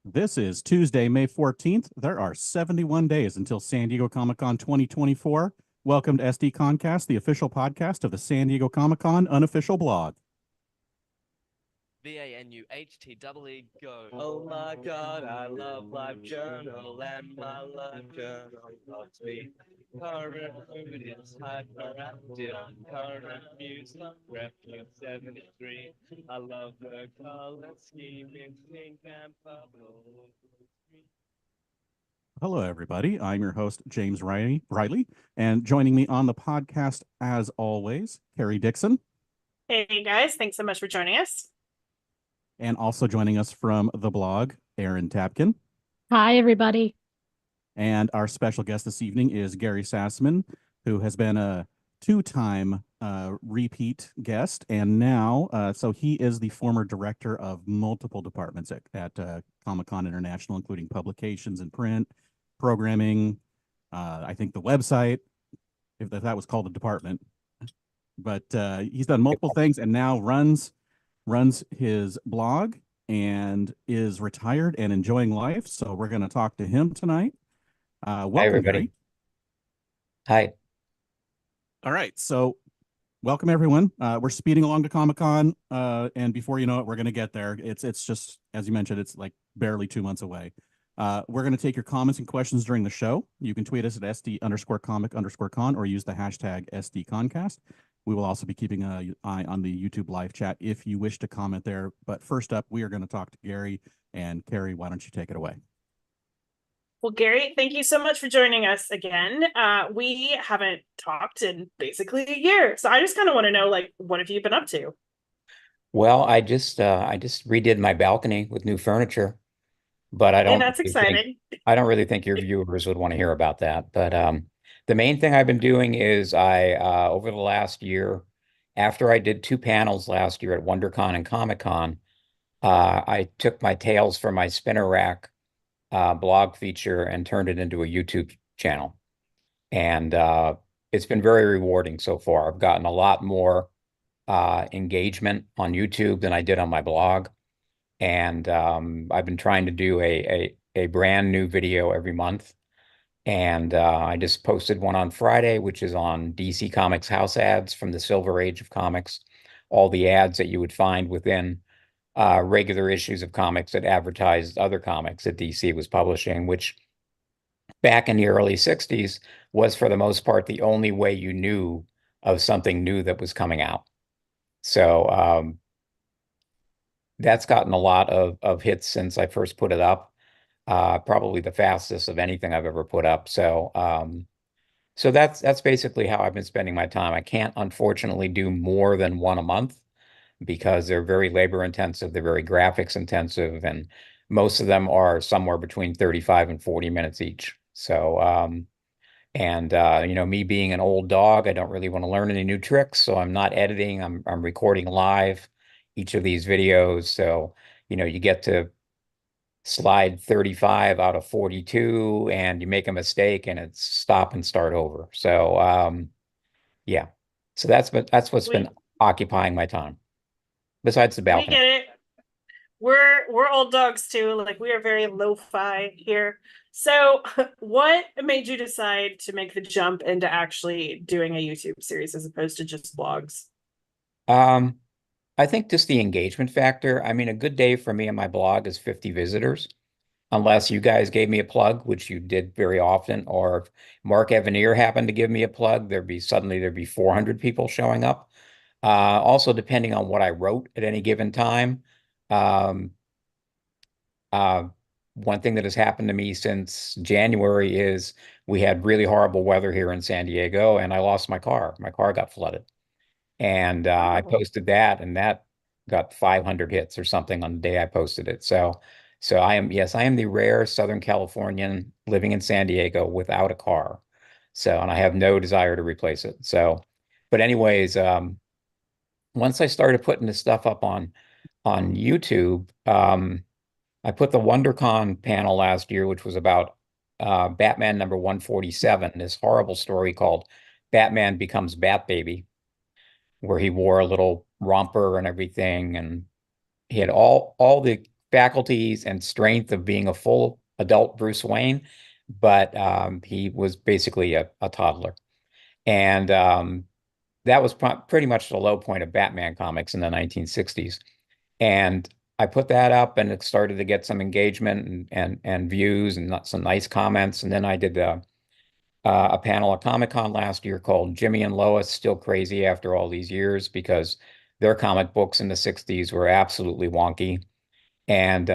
This is Tuesday, May 14th. There are 71 days until San Diego Comic-Con 2024. Welcome to SDConCast, the official podcast of the San Diego Comic-Con unofficial blog. VANUHTWE go. Oh my God, I love Live Journal and my Live Journal loves me. Current food is hyperactive. Current news, Refuge 73. I love the color scheme in pink and purple. Hello, everybody. I'm your host, James Riley, and joining me on the podcast, as always, Carrie Dixon. Hey, guys. Thanks so much for joining us. And also joining us from the blog, Erin Tapkin. Hi, everybody. And our special guest this evening is Gary Sassaman, who has been a two-time repeat guest, and now, so he is the former director of multiple departments at Comic-Con International, including publications and print, programming, I think the website, if that was called a department. But he's done multiple things and now runs his blog and is retired and enjoying life. So we're going to talk to him tonight. Welcome, Hi, everybody. Gary. Hi. All right. So welcome, everyone. We're speeding along to Comic-Con. And before you know it, we're going to get there. It's just, as you mentioned, it's like barely 2 months away. We're going to take your comments and questions during the show. You can tweet us at SD_comic_con or use the hashtag SDConCast. We will also be keeping an eye on the YouTube live chat if you wish to comment there. But first up, we are going to talk to Gary. And Carrie, why don't you take it away? Well, Gary, thank you so much for joining us again. We haven't talked in basically a year. So I just kind of want to know, like, what have you been up to? Well, I just redid my balcony with new furniture, but I don't that's really exciting. I don't really think your viewers would want to hear about that. But the main thing I've been doing is I over the last year, after I did 2 panels last year at WonderCon and ComicCon, I took my tales from my spinner rack blog feature and turned it into a YouTube channel. And it's been very rewarding so far. I've gotten a lot more engagement on YouTube than I did on my blog. And I've been trying to do a brand new video every month. And I just posted one on Friday, which is on DC Comics house ads from the Silver Age of comics, all the ads that you would find within regular issues of comics that advertised other comics that DC was publishing, which back in the early 60s was for the most part the only way you knew of something new that was coming out. So that's gotten a lot of hits since I first put it up. Probably the fastest of anything I've ever put up. So so that's basically how I've been spending my time. I can't unfortunately do more than one a month because they're very labor intensive, they're very graphics intensive, and most of them are somewhere between 35 and 40 minutes each. So you know, me being an old dog, I don't really want to learn any new tricks, so I'm not editing. I'm recording live each of these videos. So, you know, you get to slide 35 out of 42 and you make a mistake and it's stop and start over. So yeah. So that's what's been occupying my time. Besides the balcony. We get it. We're old dogs too. Like, we are very lo-fi here. So what made you decide to make the jump into actually doing a YouTube series as opposed to just blogs? I think just the engagement factor. I mean, a good day for me on my blog is 50 visitors, unless you guys gave me a plug, which you did very often, or if Mark Evanier happened to give me a plug, there'd be 400 people showing up. Also, depending on what I wrote at any given time. One thing that has happened to me since January is we had really horrible weather here in San Diego, and I lost my car. My car got flooded. And I posted that, and that got 500 hits or something on the day I posted it. So I am the rare Southern Californian living in San Diego without a car. So, and I have no desire to replace it. So, but anyways, once I started putting this stuff up on YouTube, I put the WonderCon panel last year, which was about Batman number 147, this horrible story called Batman Becomes Batbaby, where he wore a little romper and everything, and he had all the faculties and strength of being a full adult Bruce Wayne, but he was basically a toddler. And that was pretty much the low point of Batman comics in the 1960s. And I put that up, and it started to get some engagement and views and some nice comments. And then I did a panel at ComicCon last year called Jimmy and Lois Still Crazy After All These Years, because their comic books in the 60s were absolutely wonky. And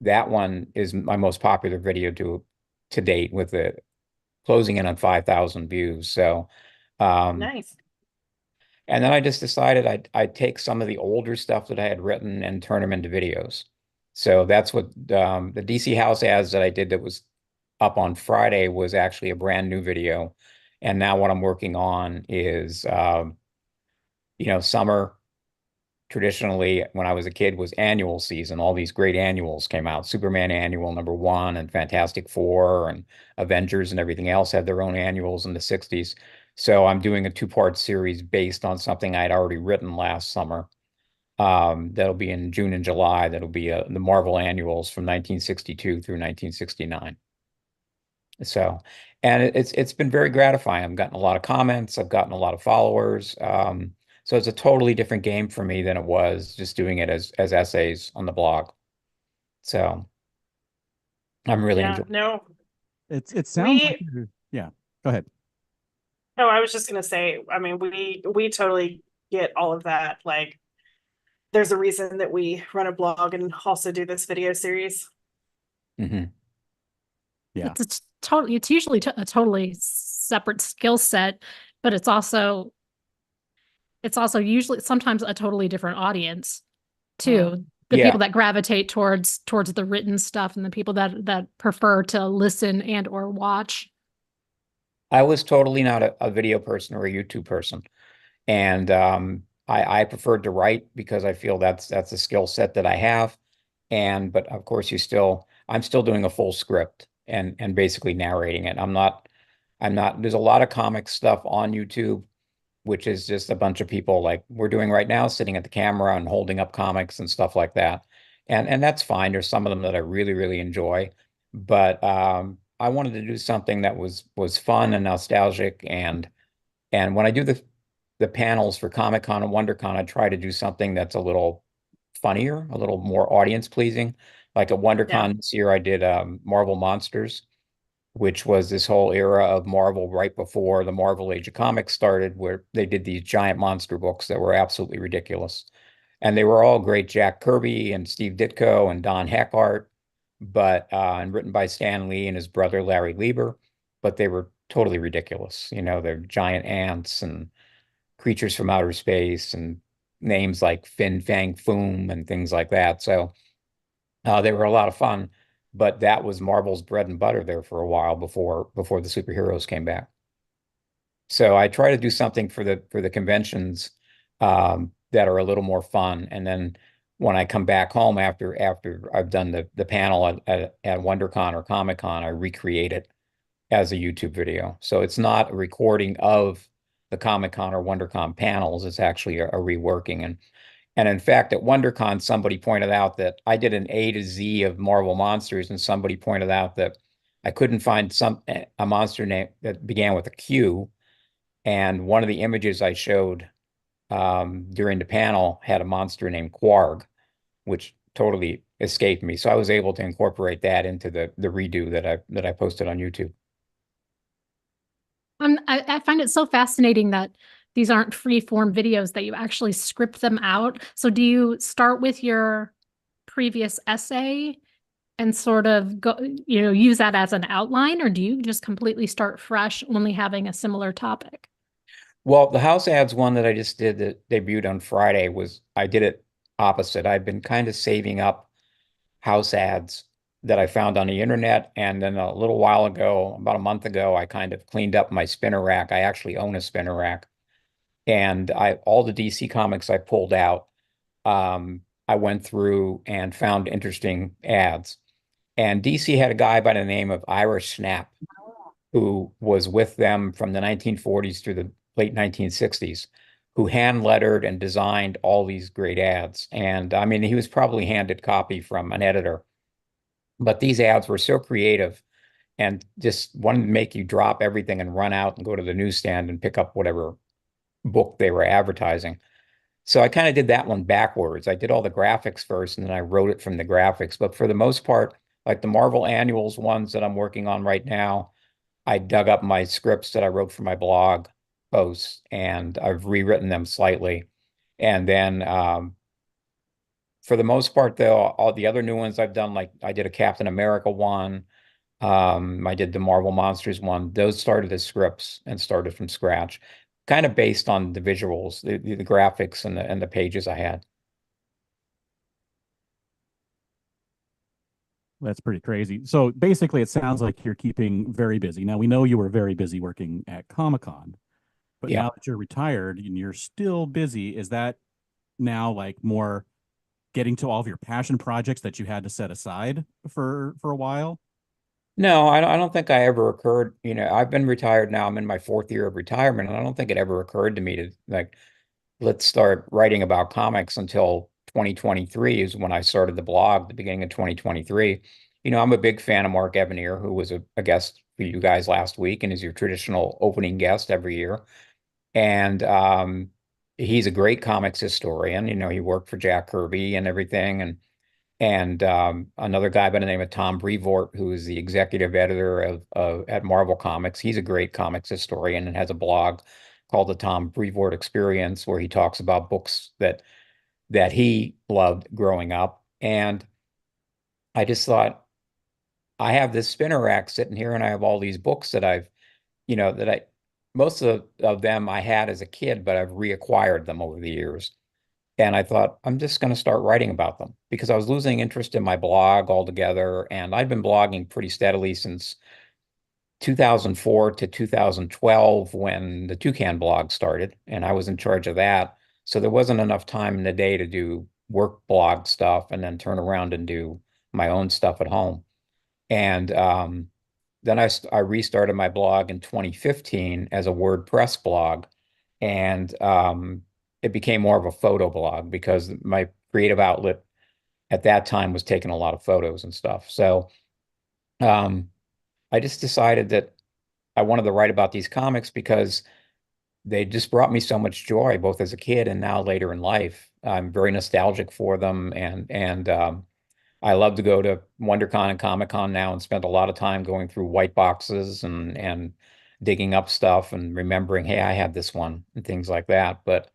that one is my most popular video to date, with it closing in on 5,000 views. So Nice. and then I just decided I'd take some of the older stuff that I had written and turn them into videos. So that's what the DC House ads that I did that was up on Friday was actually a brand new video. And now what I'm working on is, summer traditionally, when I was a kid, was annual season. All these great annuals came out. Superman annual #1 and Fantastic Four and Avengers and everything else had their own annuals in the 60s. So I'm doing a 2-part series based on something I'd already written last summer. That'll be in June and July. That'll be the Marvel annuals from 1962 through 1969. So, and it's been very gratifying. I've gotten a lot of comments. I've gotten a lot of followers. So it's a totally different game for me than it was just doing it as essays on the blog. So I'm really enjoying. No, it sounds like yeah. Go ahead. Oh, I was just gonna say, I mean, we totally get all of that. Like, there's a reason that we run a blog and also do this video series. Mm-hmm. Yeah, it's usually a totally separate skill set, but it's also usually sometimes a totally different audience too. The people that gravitate towards the written stuff, and the people that prefer to listen and or watch. I was totally not a video person or a YouTube person. And I preferred to write because I feel that's a skill set that I have. But of course I'm still doing a full script and basically narrating it. I'm not, there's a lot of comic stuff on YouTube, which is just a bunch of people like we're doing right now, sitting at the camera and holding up comics and stuff like that. And that's fine. There's some of them that I really, really enjoy. But I wanted to do something that was fun and nostalgic. And when I do the panels for ComicCon and WonderCon, I try to do something that's a little funnier, a little more audience pleasing. Like at WonderCon this year, I did Marvel Monsters, which was this whole era of Marvel right before the Marvel Age of Comics started, where they did these giant monster books that were absolutely ridiculous. And they were all great Jack Kirby and Steve Ditko and Don Heck art, but and written by Stan Lee and his brother Larry Lieber, but they were totally ridiculous. They're giant ants and creatures from outer space and names like Fin Fang Foom and things like that. So they were a lot of fun. But that was Marvel's bread and butter there for a while before the superheroes came back. So I try to do something for the conventions that are a little more fun. And then when I come back home after I've done the panel at WonderCon or ComicCon, I recreate it as a YouTube video. So it's not a recording of the ComicCon or WonderCon panels. It's actually a reworking. And in fact, at WonderCon, somebody pointed out that I did an A to Z of Marvel monsters, and somebody pointed out that I couldn't find a monster name that began with a Q. And one of the images I showed during the panel had a monster named Quarg, which totally escaped me. So I was able to incorporate that into the redo that I posted on YouTube. I find it so fascinating that these aren't free form videos, that you actually script them out. So do you start with your previous essay and sort of go, use that as an outline, or do you just completely start fresh, only having a similar topic? Well, the house ads one that I just did that debuted on Friday I did it opposite. I've been kind of saving up house ads that I found on the internet. And then a little while ago, about a month ago, I kind of cleaned up my spinner rack. I actually own a spinner rack. And all the DC comics I pulled out, I went through and found interesting ads. And DC had a guy by the name of Irish Snap, who was with them from the 1940s through the late 1960s, who hand lettered and designed all these great ads. And I mean, he was probably handed copy from an editor, but these ads were so creative and just wanted to make you drop everything and run out and go to the newsstand and pick up whatever book they were advertising. So I kind of did that one backwards. I did all the graphics first and then I wrote it from the graphics. But for the most part, like the Marvel Annuals ones that I'm working on right now, I dug up my scripts that I wrote for my blog posts and I've rewritten them slightly. And then for the most part, though, all the other new ones I've done, like I did a Captain America one, I did the Marvel Monsters one. Those started as scripts and started from scratch, kind of based on the visuals, the graphics and the pages I had. That's pretty crazy. So basically, it sounds like you're keeping very busy. Now, we know you were very busy working at Comic-Con, but Yeah. now that you're retired and you're still busy, is that now like more getting to all of your passion projects that you had to set aside for a while? No, I don't think I ever occurred, you know, I've been retired now. I'm in my 4th year of retirement, and I don't think it ever occurred to me to like, let's start writing about comics until 2023 is when I started the blog, the beginning of 2023. You know, I'm a big fan of Mark Evanier, who was a guest for you guys last week and is your traditional opening guest every year. And he's a great comics historian. You know, he worked for Jack Kirby and everything. And another guy by the name of Tom Brevoort, who is the executive editor of at Marvel Comics. He's a great comics historian and has a blog called the Tom Brevoort Experience, where he talks about books that he loved growing up. And I just thought, I have this spinner rack sitting here, and I have all these books that I've, you know, that I most of them I had as a kid, but I've reacquired them over the years. And I thought, I'm just going to start writing about them because I was losing interest in my blog altogether. And I'd been blogging pretty steadily since 2004 to 2012 when the Toucan blog started, and I was in charge of that. So there wasn't enough time in the day to do work blog stuff and then turn around and do my own stuff at home. And then I restarted my blog in 2015 as a WordPress blog. And it became more of a photo blog because my creative outlet at that time was taking a lot of photos and stuff. So I just decided that I wanted to write about these comics because they just brought me so much joy, both as a kid and now later in life. I'm very nostalgic for them, and I love to go to WonderCon and Comic-Con now and spend a lot of time going through white boxes and digging up stuff and remembering, hey, I had this one and things like that. But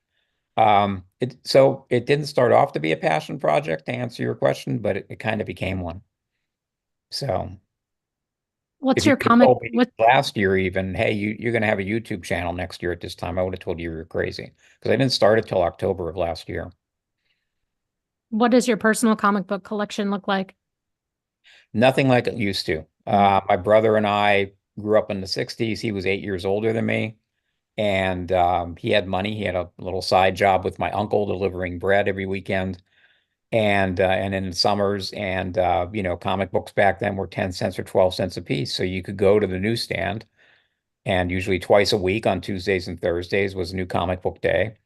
so it didn't start off to be a passion project, to answer your question, but it kind of became one. So What's if you your could have comic? told me What last year even, hey, you're going to have a YouTube channel next year at this time, I would have told you you were crazy because I didn't start it till October of last year. what does your personal comic book collection look like? Nothing like it used to. My brother and I grew up in the 60s. He was 8 years older than me. And he had money. He had a little side job with my uncle delivering bread every weekend. And in the summers, and you know, comic books back then were 10 cents or 12 cents a piece. So you could go to the newsstand, and usually twice a week on Tuesdays and Thursdays was new comic book day.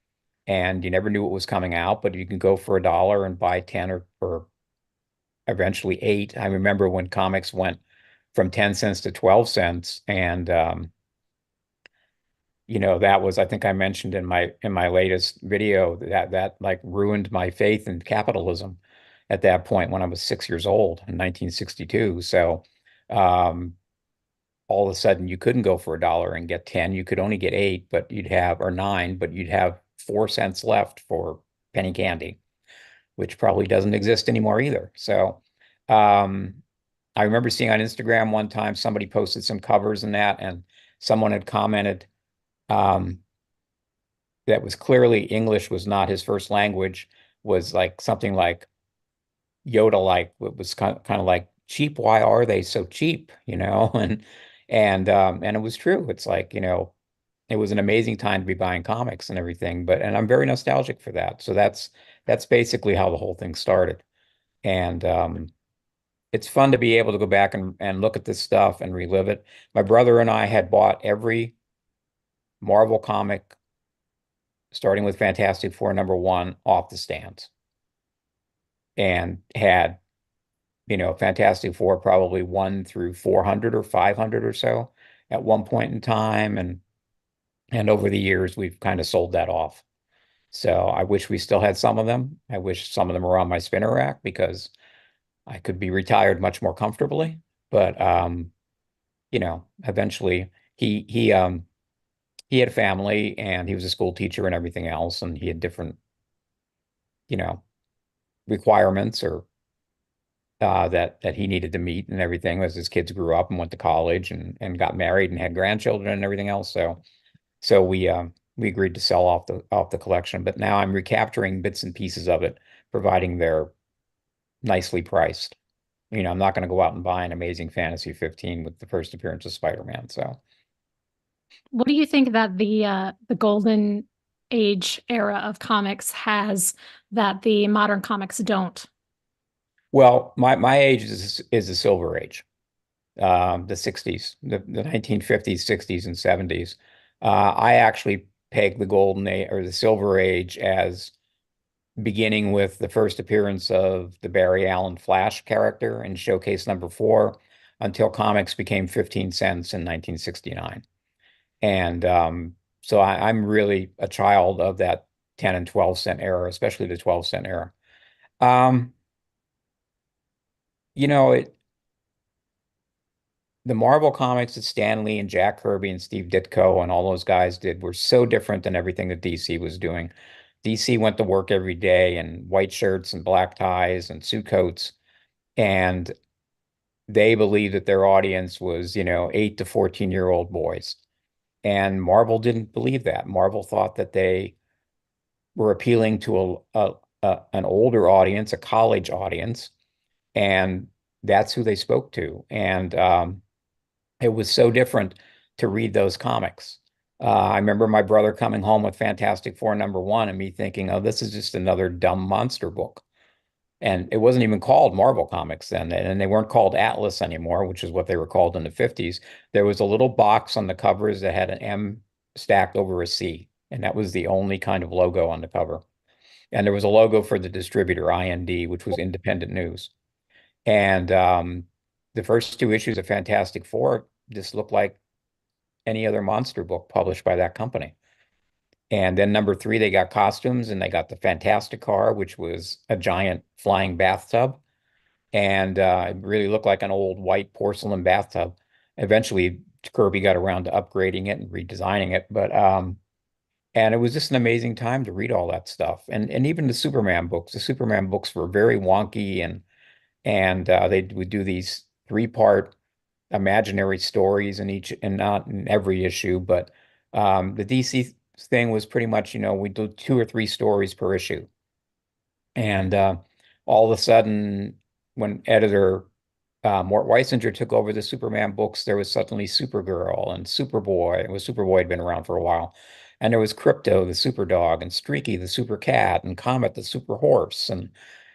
And you never knew what was coming out, but you can go for $1 and buy 10 or eventually 8. I remember when comics went from 10 cents to 12 cents. And you know, that was, I think I mentioned in my latest video that like ruined my faith in capitalism at that point when I was 6 years old in 1962. So all of a sudden you couldn't go for $1 and get 10. You could only get 8, but you'd have, or 9, but you'd have 4 cents left for penny candy, which probably doesn't exist anymore either. So I remember seeing on Instagram one time somebody posted some covers and that, and someone had commented that was clearly English was not his first language, was like something like Yoda, like it was kind of like cheap. Why are they so cheap? You know, and it was true. It's like, you know, it was an amazing time to be buying comics and everything. And I'm very nostalgic for that. So that's basically how the whole thing started. And it's fun to be able to go back and look at this stuff and relive it. My brother and I had bought every Marvel comic starting with Fantastic Four #1 off the stands, and had, Fantastic Four probably 1 through 400 or 500 or so at one point in time, and over the years we've kind of sold that off. So I wish we still had some of them. I wish some of them were on my spinner rack because I could be retired much more comfortably. But eventually he had a family, and he was a school teacher and everything else, and he had different, requirements or that he needed to meet and everything as his kids grew up and went to college and got married and had grandchildren and everything else. So we agreed to sell off the collection, but now I'm recapturing bits and pieces of it, providing they're nicely priced. I'm not going to go out and buy an Amazing Fantasy 15 with the first appearance of Spider-Man. So What do you think that the golden age era of comics has that the modern comics don't? well, my age is the Silver Age, the 60s, the 1950s, 60s, and 70s. I actually peg the golden age or the Silver Age as beginning with the first appearance of the Barry Allen Flash character in Showcase #4 until comics became 15 cents in 1969. And so I'm really a child of that 10 and 12 cent era, especially the 12-cent era. The Marvel comics that Stan Lee and Jack Kirby and Steve Ditko and all those guys did were so different than everything that DC was doing. DC went to work every day in white shirts and black ties and suit coats, and they believed that their audience was, 8 to 14-year-old boys. And Marvel didn't believe that. Marvel thought that they were appealing to an older audience, a college audience, and that's who they spoke to. And it was so different to read those comics. I remember my brother coming home with Fantastic Four #1 and me thinking, oh, this is just another dumb monster book. And it wasn't even called Marvel Comics then, and they weren't called Atlas anymore, which is what they were called in the 50s. There was a little box on the covers that had an M stacked over a C, and that was the only kind of logo on the cover. And there was a logo for the distributor, IND, which was Independent News. And the first 2 issues of Fantastic Four just looked like any other monster book published by that company. And then #3, they got costumes, and they got the Fantastic Car, which was a giant flying bathtub. And it really looked like an old white porcelain bathtub. Eventually, Kirby got around to upgrading it and redesigning it. But and it was just an amazing time to read all that stuff. And even the Superman books. The Superman books were very wonky, and they would do these 3-part imaginary stories in each, and not in every issue, but the DC thing was pretty much, we do 2 or 3 stories per issue. And all of a sudden, when editor Mort Weisinger took over the Superman books, there was suddenly Supergirl and Superboy. Superboy had been around for a while. And there was Crypto, the super dog, and Streaky, the super cat, and Comet, the super horse. And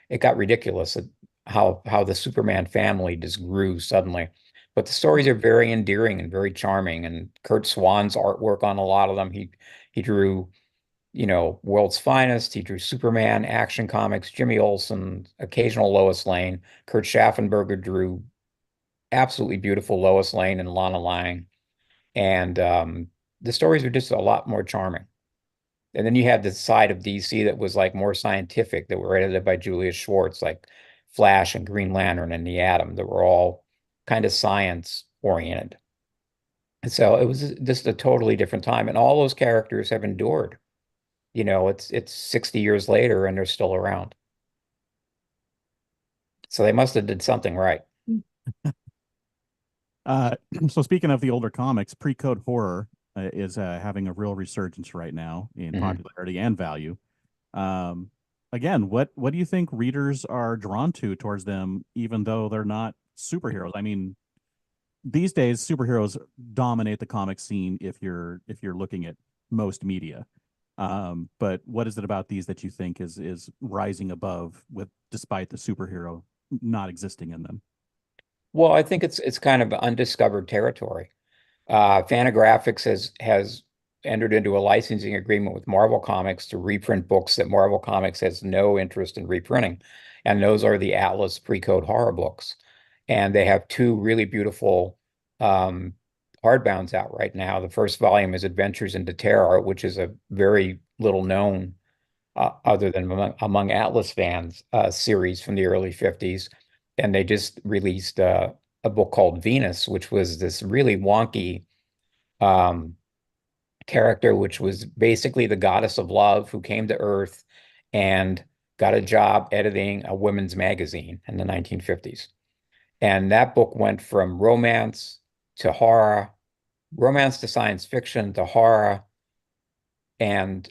it got ridiculous how the Superman family just grew suddenly. But the stories are very endearing and very charming. And Kurt Swan's artwork on a lot of them. He drew, World's Finest. He drew Superman, Action Comics, Jimmy Olsen, occasional Lois Lane. Kurt Schaffenberger drew absolutely beautiful Lois Lane and Lana Lang. And the stories are just a lot more charming. And then you had the side of DC that was like more scientific, that were edited by Julius Schwartz, like Flash and Green Lantern and the Atom, that were all kind of science oriented. And so it was just a totally different time. And all those characters have endured. It's 60 years later and they're still around. So they must have did something right. So speaking of the older comics, PreCode Horror is having a real resurgence right now in popularity and value. Again, what do you think readers are drawn to towards them, even though they're not superheroes? I mean, these days superheroes dominate the comic scene if you're looking at most media. But what is it about these that you think is rising above, despite the superhero not existing in them? Well, I think it's kind of undiscovered territory. Fantagraphics has entered into a licensing agreement with Marvel Comics to reprint books that Marvel Comics has no interest in reprinting. And those are the Atlas PreCode Horror books. And they have two really beautiful hardbounds out right now. The first volume is Adventures into Terror, which is a very little known, other than among Atlas fans, series from the early 50s. And they just released a book called Venus, which was this really wonky character, which was basically the goddess of love who came to Earth and got a job editing a women's magazine in the 1950s. And that book went from romance to horror, romance to science fiction to horror, and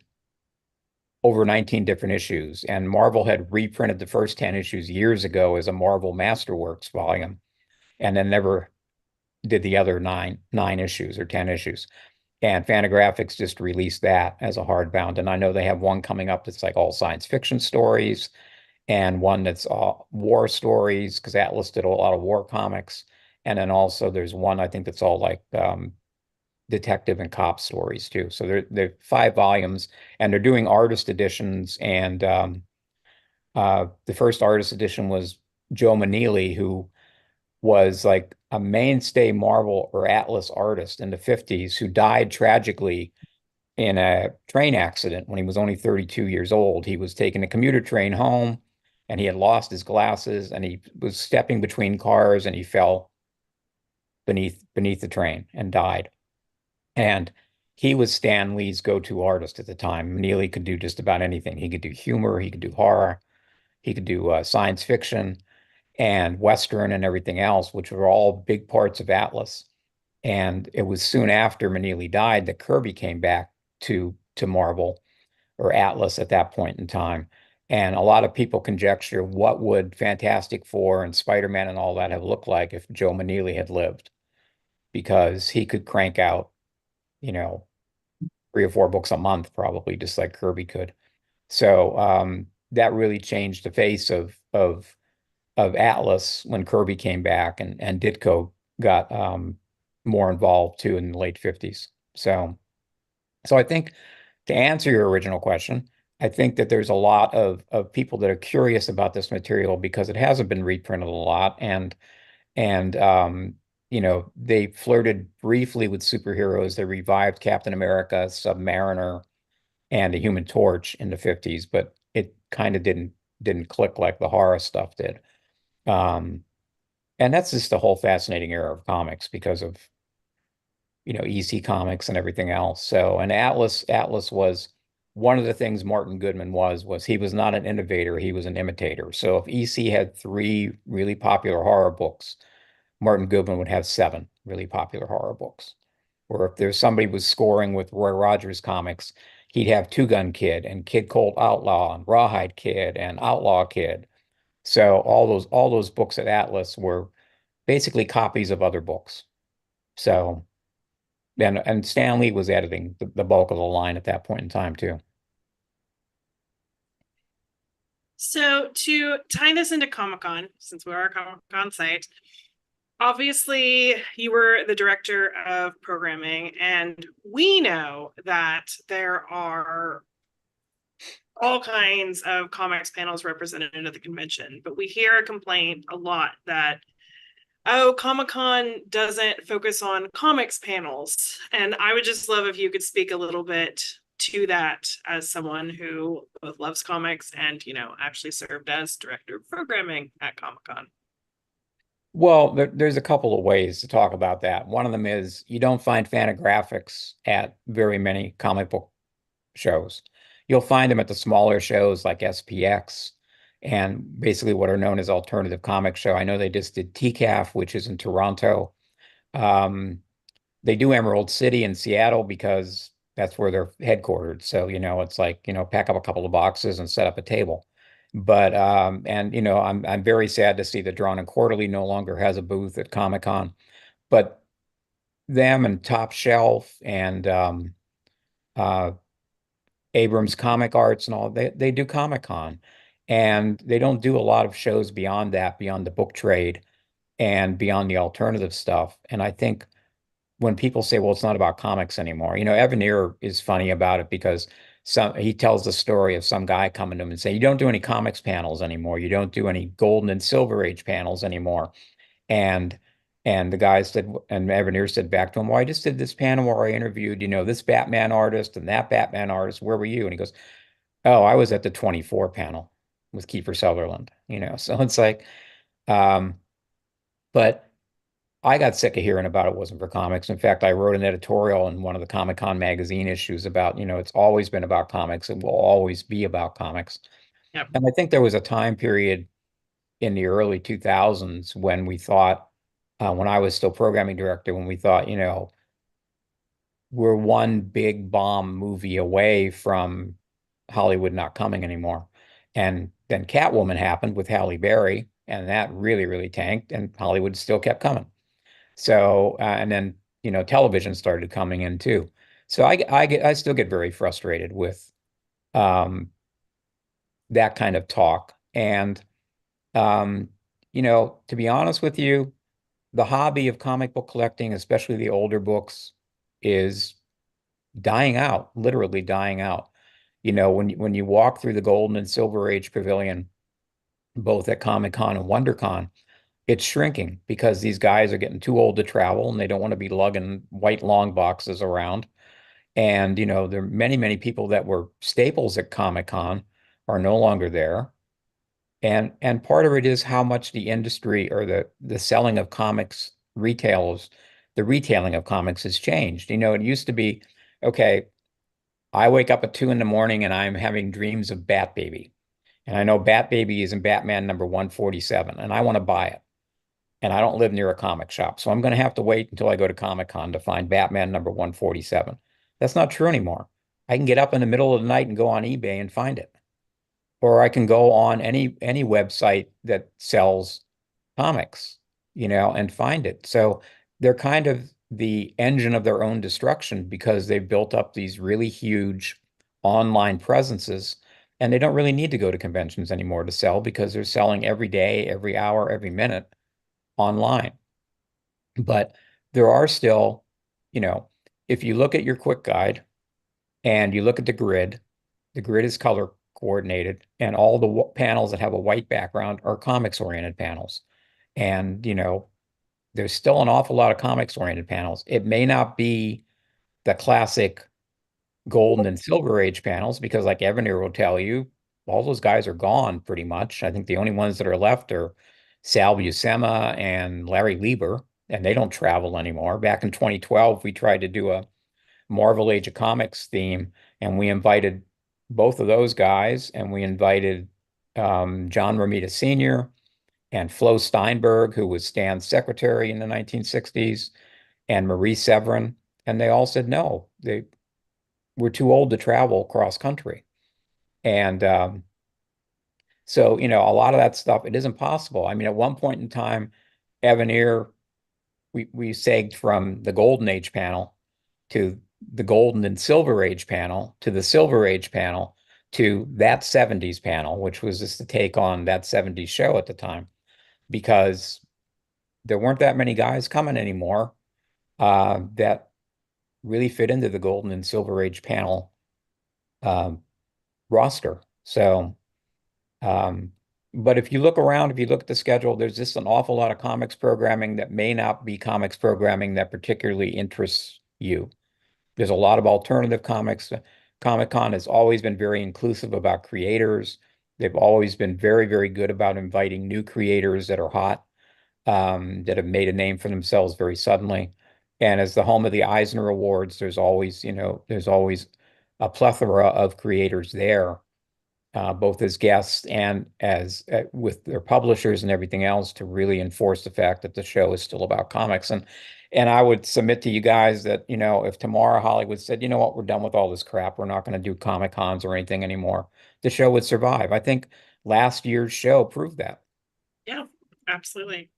over 19 different issues. And Marvel had reprinted the first 10 issues years ago as a Marvel Masterworks volume, and then never did the other nine issues or 10 issues. And Fantagraphics just released that as a hardbound. And I know they have one coming up that's like all science fiction stories, and one that's all war stories, because Atlas did a lot of war comics. And then also there's one, I think, that's all like detective and cop stories too. So they're 5 volumes, and they're doing artist editions. And the first artist edition was Joe Maneely, who was like a mainstay Marvel or Atlas artist in the 50s, who died tragically in a train accident when he was only 32 years old. He was taking a commuter train home, and he had lost his glasses, and he was stepping between cars, and he fell beneath the train and died. And he was Stan Lee's go-to artist at the time. Maneely could do just about anything. He could do humor, he could do horror, he could do science fiction and Western and everything else, which were all big parts of Atlas. And it was soon after Maneely died that Kirby came back to Marvel or Atlas at that point in time. And a lot of people conjecture, what would Fantastic Four and Spider-Man and all that have looked like if Joe Maneely had lived? Because he could crank out, 3 or 4 books a month, probably, just like Kirby could. So that really changed the face of Atlas when Kirby came back, and Ditko got more involved too in the late 50s. So I think, to answer your original question, I think that there's a lot of people that are curious about this material because it hasn't been reprinted a lot, and they flirted briefly with superheroes. They revived Captain America, Submariner, and the Human Torch in the 50s, but it kind of didn't click like the horror stuff did. And that's just the whole fascinating era of comics because of, EC Comics and everything else. So, and Atlas was one of the things Martin Goodman was he was not an innovator, he was an imitator. So if EC had 3 really popular horror books, Martin Goodman would have 7 really popular horror books. Or if there's somebody was scoring with Roy Rogers comics, he'd have Two Gun Kid and Kid Colt Outlaw and Rawhide Kid and Outlaw Kid. So all those books at Atlas were basically copies of other books. So and Stan Lee was editing the bulk of the line at that point in time too. So to tie this into Comic-Con, since we're a Comic-Con site, obviously you were the director of programming, and we know that there are all kinds of comics panels represented at the convention, but we hear a complaint a lot that, oh, Comic-Con doesn't focus on comics panels. And I would just love if you could speak a little bit to that as someone who both loves comics and, actually served as director of programming at Comic-Con. Well, there's a couple of ways to talk about that. One of them is you don't find Fantagraphics at very many comic book shows. You'll find them at the smaller shows like SPX and basically what are known as alternative comic show. I know they just did TCAF, which is in Toronto. They do Emerald City in Seattle because that's where they're headquartered. So, it's like, pack up a couple of boxes and set up a table. But I'm very sad to see that Drawn and Quarterly no longer has a booth at Comic-Con. But them and Top Shelf and Abrams Comic Arts and all, they do Comic-Con. And they don't do a lot of shows beyond that, beyond the book trade and beyond the alternative stuff. And I think when people say, well, it's not about comics anymore, Evan Ear is funny about it because he tells the story of some guy coming to him and saying, you don't do any comics panels anymore. You don't do any golden and silver age panels anymore. And the guy said, and Evan Ear said back to him, well, I just did this panel where I interviewed, this Batman artist and that Batman artist. Where were you? And he goes, oh, I was at the 24 panel with Kiefer Sutherland, So it's like, but I got sick of hearing about it wasn't for comics. In fact, I wrote an editorial in one of the Comic-Con magazine issues about, it's always been about comics. It will always be about comics. Yep. And I think there was a time period in the early 2000s when we thought, when I was still programming director, when we thought, we're one big bomb movie away from Hollywood not coming anymore. And then Catwoman happened with Halle Berry, and that really, really tanked, and Hollywood still kept coming. So, and then, television started coming in too. So I still get very frustrated with that kind of talk. And, to be honest with you, the hobby of comic book collecting, especially the older books, is dying out, literally dying out. When you walk through the Golden and Silver Age Pavilion, both at ComicCon and WonderCon, it's shrinking because these guys are getting too old to travel and they don't want to be lugging white long boxes around. And, there are many, many people that were staples at Comic-Con are no longer there. And part of it is how much the industry or the selling of comics retailers, the retailing of comics has changed. It used to be, okay, I wake up at 2 a.m. and I'm having dreams of Bat Baby. And I know Bat Baby is in Batman number 147 and I want to buy it. And I don't live near a comic shop. So I'm going to have to wait until I go to Comic-Con to find Batman number 147. That's not true anymore. I can get up in the middle of the night and go on eBay and find it. Or I can go on any website that sells comics, and find it. So they're kind of the engine of their own destruction because they've built up these really huge online presences, and they don't really need to go to conventions anymore to sell because they're selling every day, every hour, every minute online. But there are still, if you look at your quick guide and you look at the grid is color coordinated, and all the panels that have a white background are comics oriented panels. And, there's still an awful lot of comics oriented panels. It may not be the classic golden and silver age panels because, like Evan here will tell you, all those guys are gone pretty much. I think the only ones that are left are Sal Buscema and Larry Lieber, and they don't travel anymore. Back in 2012, we tried to do a Marvel Age of Comics theme, and we invited both of those guys, and we invited John Romita Sr. and Flo Steinberg, who was Stan's secretary in the 1960s, and Marie Severin, and they all said no. They were too old to travel cross country. And so, a lot of that stuff, it isn't possible. I mean, at one point in time, Evan Ear, we sagged from the Golden Age panel to the Golden and Silver Age panel to the Silver Age panel to that 70s panel, which was just a take on that 70s show at the time, because there weren't that many guys coming anymore that really fit into the Golden and Silver Age panel roster. So, but if you look around, if you look at the schedule, there's just an awful lot of comics programming that may not be comics programming that particularly interests you. There's a lot of alternative comics. Comic-Con has always been very inclusive about creators. They've always been very, very good about inviting new creators that are hot, that have made a name for themselves very suddenly. And as the home of the Eisner Awards, there's always a plethora of creators there, both as guests and as with their publishers and everything else, to really enforce the fact that the show is still about comics. And I would submit to you guys that, if tomorrow Hollywood said, you know what, we're done with all this crap, we're not going to do Comic Cons or anything anymore, the show would survive. I think last year's show proved that. Yeah, absolutely.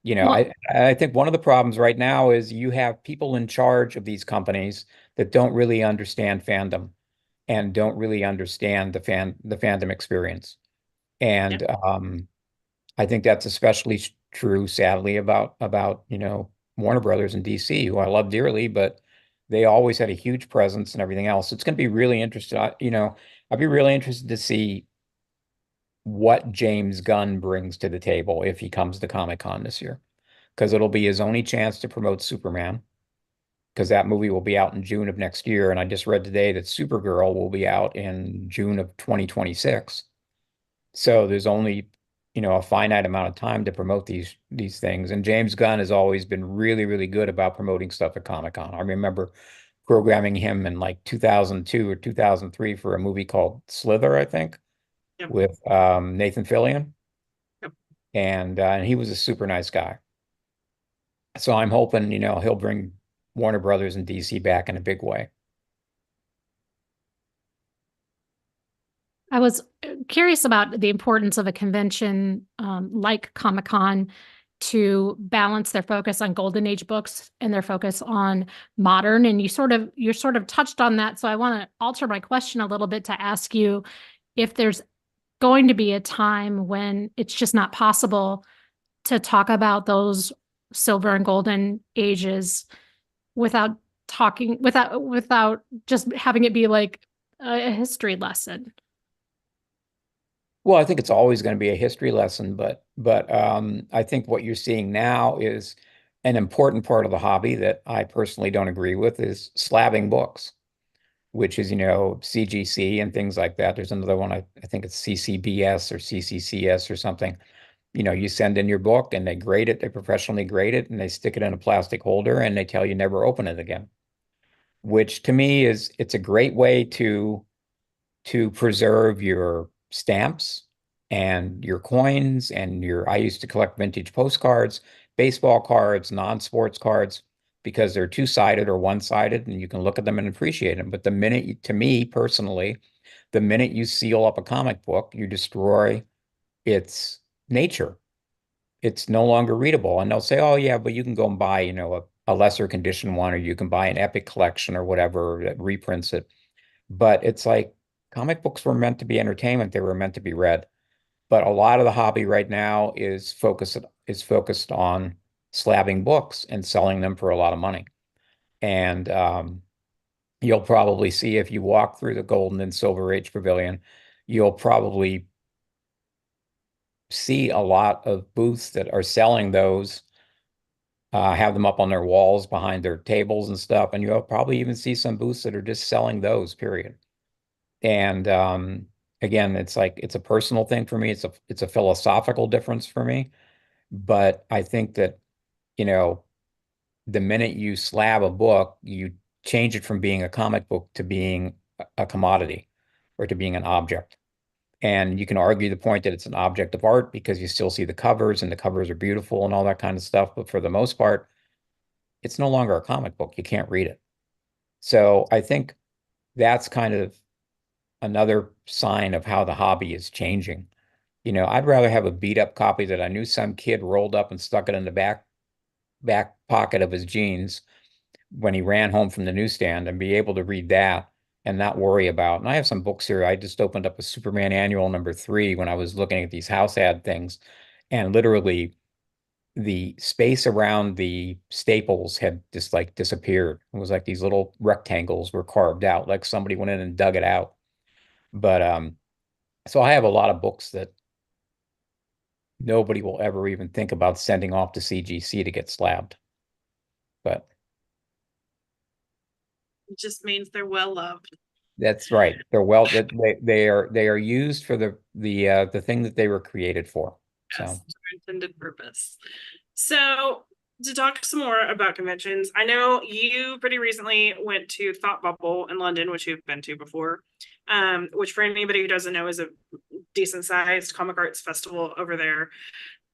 I think one of the problems right now is you have people in charge of these companies that don't really understand fandom and don't really understand the fandom experience. And I think that's especially true, sadly, about Warner Brothers in DC, who I love dearly, but they always had a huge presence and everything else. It's going to be really interesting. I'd be really interested to see what James Gunn brings to the table if he comes to Comic-Con this year, because it'll be his only chance to promote Superman, because that movie will be out in June of next year. And I just read today that Supergirl will be out in June of 2026. So there's only, a finite amount of time to promote these things. And James Gunn has always been really, really good about promoting stuff at Comic-Con. I remember programming him in like 2002 or 2003 for a movie called Slither, I think, Yep. with Nathan Fillion. Yep. And he was a super nice guy. So I'm hoping, he'll bring Warner Brothers and DC back in a big way. I was curious about the importance of a convention like Comic-Con to balance their focus on Golden Age books and their focus on modern. And you sort of touched on that. So I want to alter my question a little bit to ask you if there's going to be a time when it's just not possible to talk about those silver and golden ages without just having it be like a history lesson. Well, I think it's always going to be a history lesson, but I think what you're seeing now is an important part of the hobby that I personally don't agree with is slabbing books, which is, CGC and things like that. There's another one, I think it's CCBS or CCCS or something. You send in your book and they grade it, they professionally grade it, and they stick it in a plastic holder and they tell you never open it again, which to me it's a great way to preserve your stamps and your coins and I used to collect vintage postcards, baseball cards, non-sports cards, because they're two-sided or one-sided and you can look at them and appreciate them. But to me personally, the minute you seal up a comic book, you destroy its nature. It's no longer readable. And they'll say, oh yeah, but you can go and buy, a lesser condition one, or you can buy an Epic collection or whatever that reprints it. But it's like, comic books were meant to be entertainment. They were meant to be read. But a lot of the hobby right now is focused on slabbing books and selling them for a lot of money. And you'll probably see, if you walk through the Golden and Silver Age Pavilion, you'll probably see a lot of booths that are selling those, have them up on their walls behind their tables and stuff. And you'll probably even see some booths that are just selling those, period. And again, it's a personal thing for me. It's a philosophical difference for me. But I think that, the minute you slab a book, you change it from being a comic book to being a commodity or to being an object. And you can argue the point that it's an object of art because you still see the covers and the covers are beautiful and all that kind of stuff. But for the most part, it's no longer a comic book. You can't read it. So I think that's kind of another sign of how the hobby is changing. I'd rather have a beat up copy that I knew some kid rolled up and stuck it in the back pocket of his jeans when he ran home from the newsstand, and be able to read that and not worry about. And I have some books here. I just opened up a Superman Annual #3 when I was looking at these house ad things, and literally the space around the staples had just like disappeared. It was like these little rectangles were carved out, like somebody went in and dug it out. But so I have a lot of books that nobody will ever even think about sending off to CGC to get slabbed. But It just means they're well loved. that's right. They are used for the thing that they were created for. Yes, So to their intended purpose. So to talk some more about conventions, I know you pretty recently went to Thought Bubble in London, which you've been to before, which for anybody who doesn't know is a decent sized comic arts festival over there.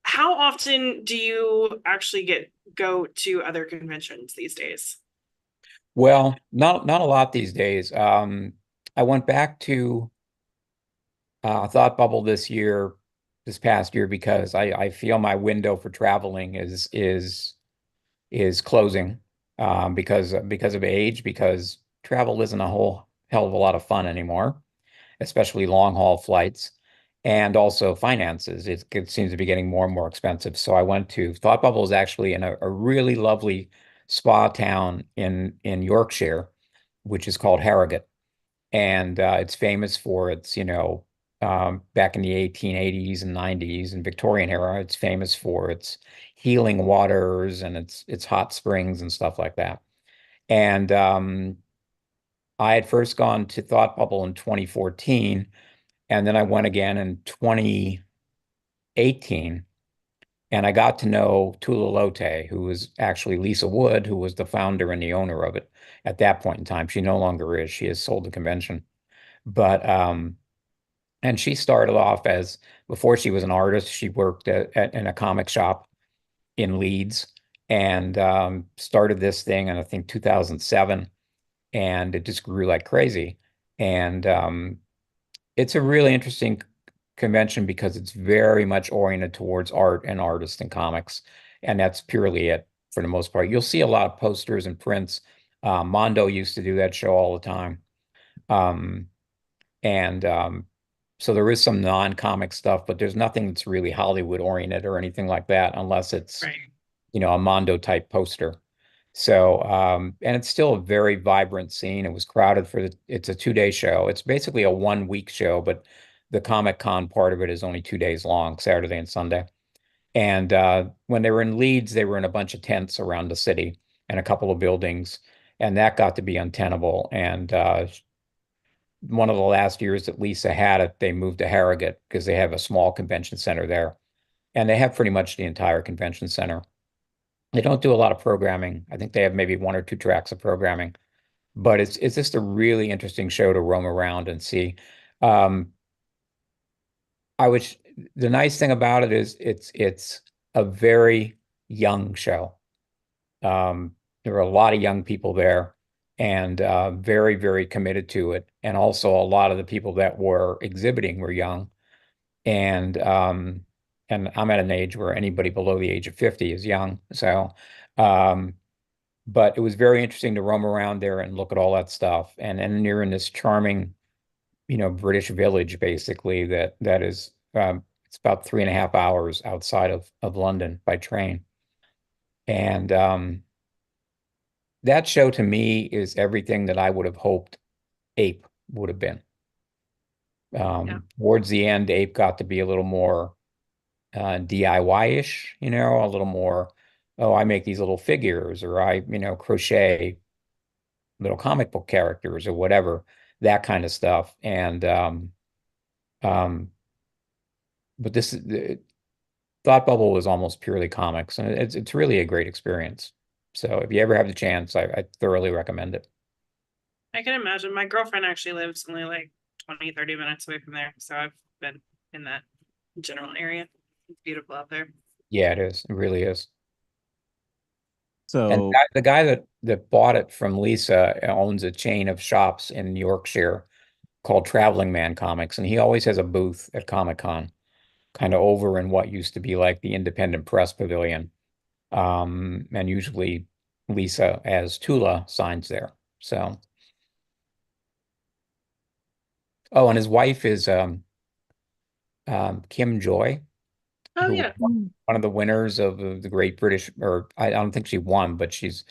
How often do you actually go to other conventions these days? well, not a lot these days. I went back to Thought Bubble this past year, because I feel my window for traveling is closing, because of age, because travel isn't a whole hell of a lot of fun anymore, especially long haul flights. and also finances. It seems to be getting more and more expensive. So I went to Thought Bubble is actually in a really lovely spa town in Yorkshire, which is called Harrogate. And it's famous for its, back in the 1880s and 90s and Victorian era, it's famous for its healing waters and its hot springs and stuff like that. And I had first gone to Thought Bubble in 2014, and then I went again in 2018, and I got to know Tula Lote, who was actually Lisa Wood, who was the founder and the owner of it at that point in time. She no longer is. She has sold the convention. But and she started off as, before she was an artist, she worked in a comic shop in Leeds, and started this thing in, I think, 2007, and it just grew like crazy. And it's a really interesting convention because it's very much oriented towards art and artists and comics, and that's purely it for the most part. You'll see a lot of posters and prints. Mondo used to do that show all the time. And so there is some non-comic stuff, but there's nothing that's really Hollywood oriented or anything like that, unless it's, Right. a Mondo type poster. So, and it's still a very vibrant scene. It was crowded it's a 2-day show. It's basically a 1-week show, but the ComicCon part of it is only 2 days long, Saturday and Sunday. And when they were in Leeds, they were in a bunch of tents around the city and a couple of buildings, and that got to be untenable. And one of the last years that Lisa had it, they moved to Harrogate because they have a small convention center there, and they have pretty much the entire convention center. They don't do a lot of programming. I think they have maybe 1 or 2 tracks of programming, but it's just a really interesting show to roam around and see. The nice thing about it is it's a very young show. There are a lot of young people there, and very, very committed to it. And also a lot of the people that were exhibiting were young. And I'm at an age where anybody below the age of 50 is young. So, but it was very interesting to roam around there and look at all that stuff. And you're in this charming, British village, basically, that is, it's about 3.5 hours outside of London by train. And that show to me is everything that I would have hoped Ape would have been. Towards the end, Ape got to be a little more DIY-ish, a little more, oh, I make these little figures, or I, crochet little comic book characters or whatever, that kind of stuff. And but Thought Bubble was almost purely comics, and it's really a great experience. So if you ever have the chance, I thoroughly recommend it. I can imagine. My girlfriend actually lives only like 20, 30 minutes away from there. So I've been in that general area. It's beautiful out there. Yeah, it is. It really is. So And the guy that bought it from Lisa owns a chain of shops in Yorkshire called Traveling Man Comics, and he always has a booth at Comic-Con, kind of over in what used to be like the Independent Press Pavilion. And usually Lisa as Tula signs there. So, oh, and his wife is Kim Joy, Oh, who yeah. was one of the winners of the Great British, or I don't think she won, but she's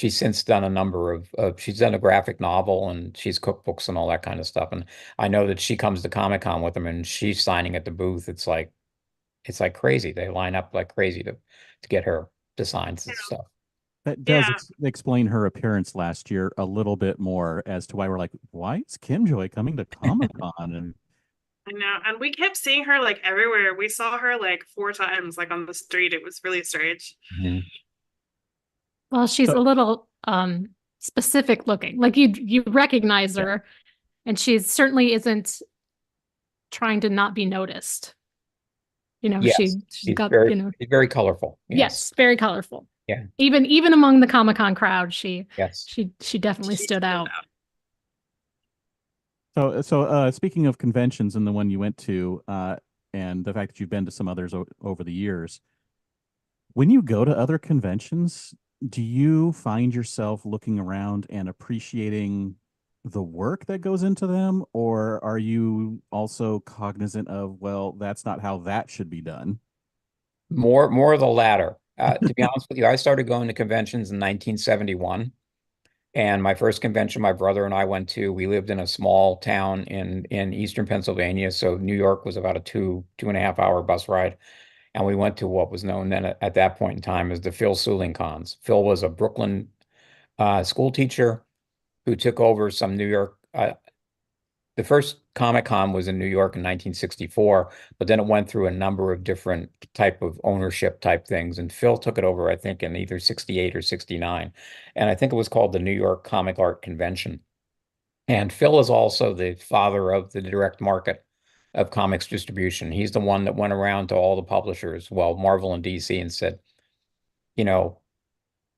since done a number of she's done a graphic novel, and she's cookbooks and all that kind of stuff. And I know that she comes to Comic-Con with them, and she's signing at the booth. It's like crazy. They line up like crazy to get her to sign stuff. that does explain her appearance last year a little bit more as to why we're like, why is Kim Joy coming to Comic-Con? And I know. And we kept seeing her like everywhere. We saw her like 4 times, like on the street. It was really strange. Mhm. Well, she's a little specific looking. Like you recognize her, and she certainly isn't trying to not be noticed. Yes, she's got, very, very colorful. Yes, very colorful. Yeah. Even among the Comic-Con crowd, she definitely She stood out. So speaking of conventions and the one you went to, and the fact that you've been to some others over the years, when you go to other conventions, do you find yourself looking around and appreciating the work that goes into them, or are you also cognizant of, well, that's not how that should be done? More of the latter. To be honest with you, I started going to conventions in 1971. And my first convention my brother and I went to, we lived in a small town in eastern Pennsylvania. So New York was about a 2.5 hour bus ride. And we went to what was known then at that point in time as the Phil Suling cons. Phil was a Brooklyn school teacher who took over some New York. The first ComicCon was in New York in 1964, but then it went through a number of different type of ownership type things. And Phil took it over, I think, in either 68 or 69. And I think it was called the New York Comic Art Convention. And Phil is also the father of the direct market of comics distribution. He's the one that went around to all the publishers, well, Marvel and DC, and said, you know,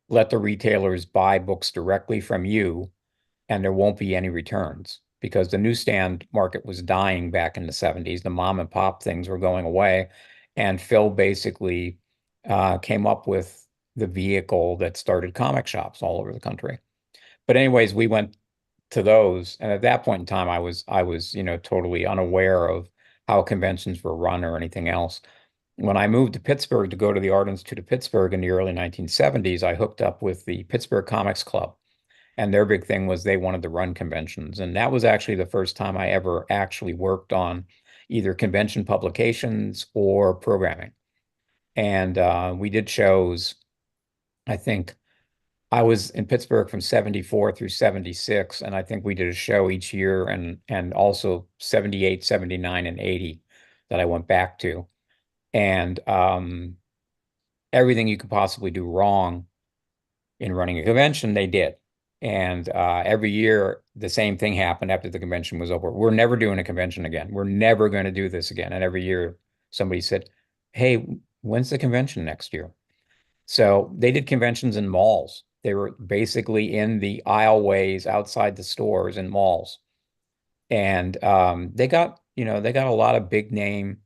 let the retailers buy books directly from you, and there won't be any returns because the newsstand market was dying back in the 70s. The mom and pop things were going away. And Phil basically came up with the vehicle that started comic shops all over the country. But anyways, we went to those. And at that point in time, I was, totally unaware of how conventions were run or anything else. When I moved to Pittsburgh to go to the Art Institute of Pittsburgh in the early 1970s, I hooked up with the Pittsburgh Comics Club. And their big thing was they wanted to run conventions. And that was actually the first time I ever actually worked on either convention publications or programming. And we did shows. I think I was in Pittsburgh from 74 through 76. And I think we did a show each year and also 78, 79, and 80 that I went back to. And everything you could possibly do wrong in running a convention, they did. And every year, the same thing happened after the convention was over. We're never doing a convention again. We're never going to do this again. And every year, somebody said, hey, when's the convention next year? So they did conventions in malls. They were basically in the aisleways outside the stores in malls. And they got a lot of big name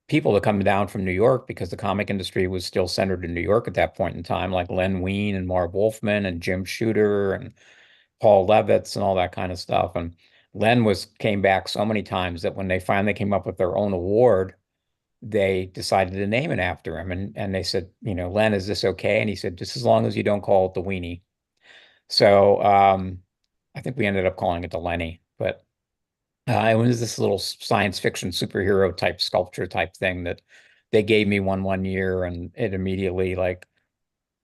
people to come down from New York because the comic industry was still centered in New York at that point in time, like Len Wein and Marv Wolfman and Jim Shooter and Paul Levitz and all that kind of stuff. And Len came back so many times that when they finally came up with their own award, they decided to name it after him. And they said, Len, is this okay? And he said, just as long as you don't call it the Weenie. So I think we ended up calling it the Lenny, but it was this little science fiction superhero type sculpture type thing that they gave me one year, and it immediately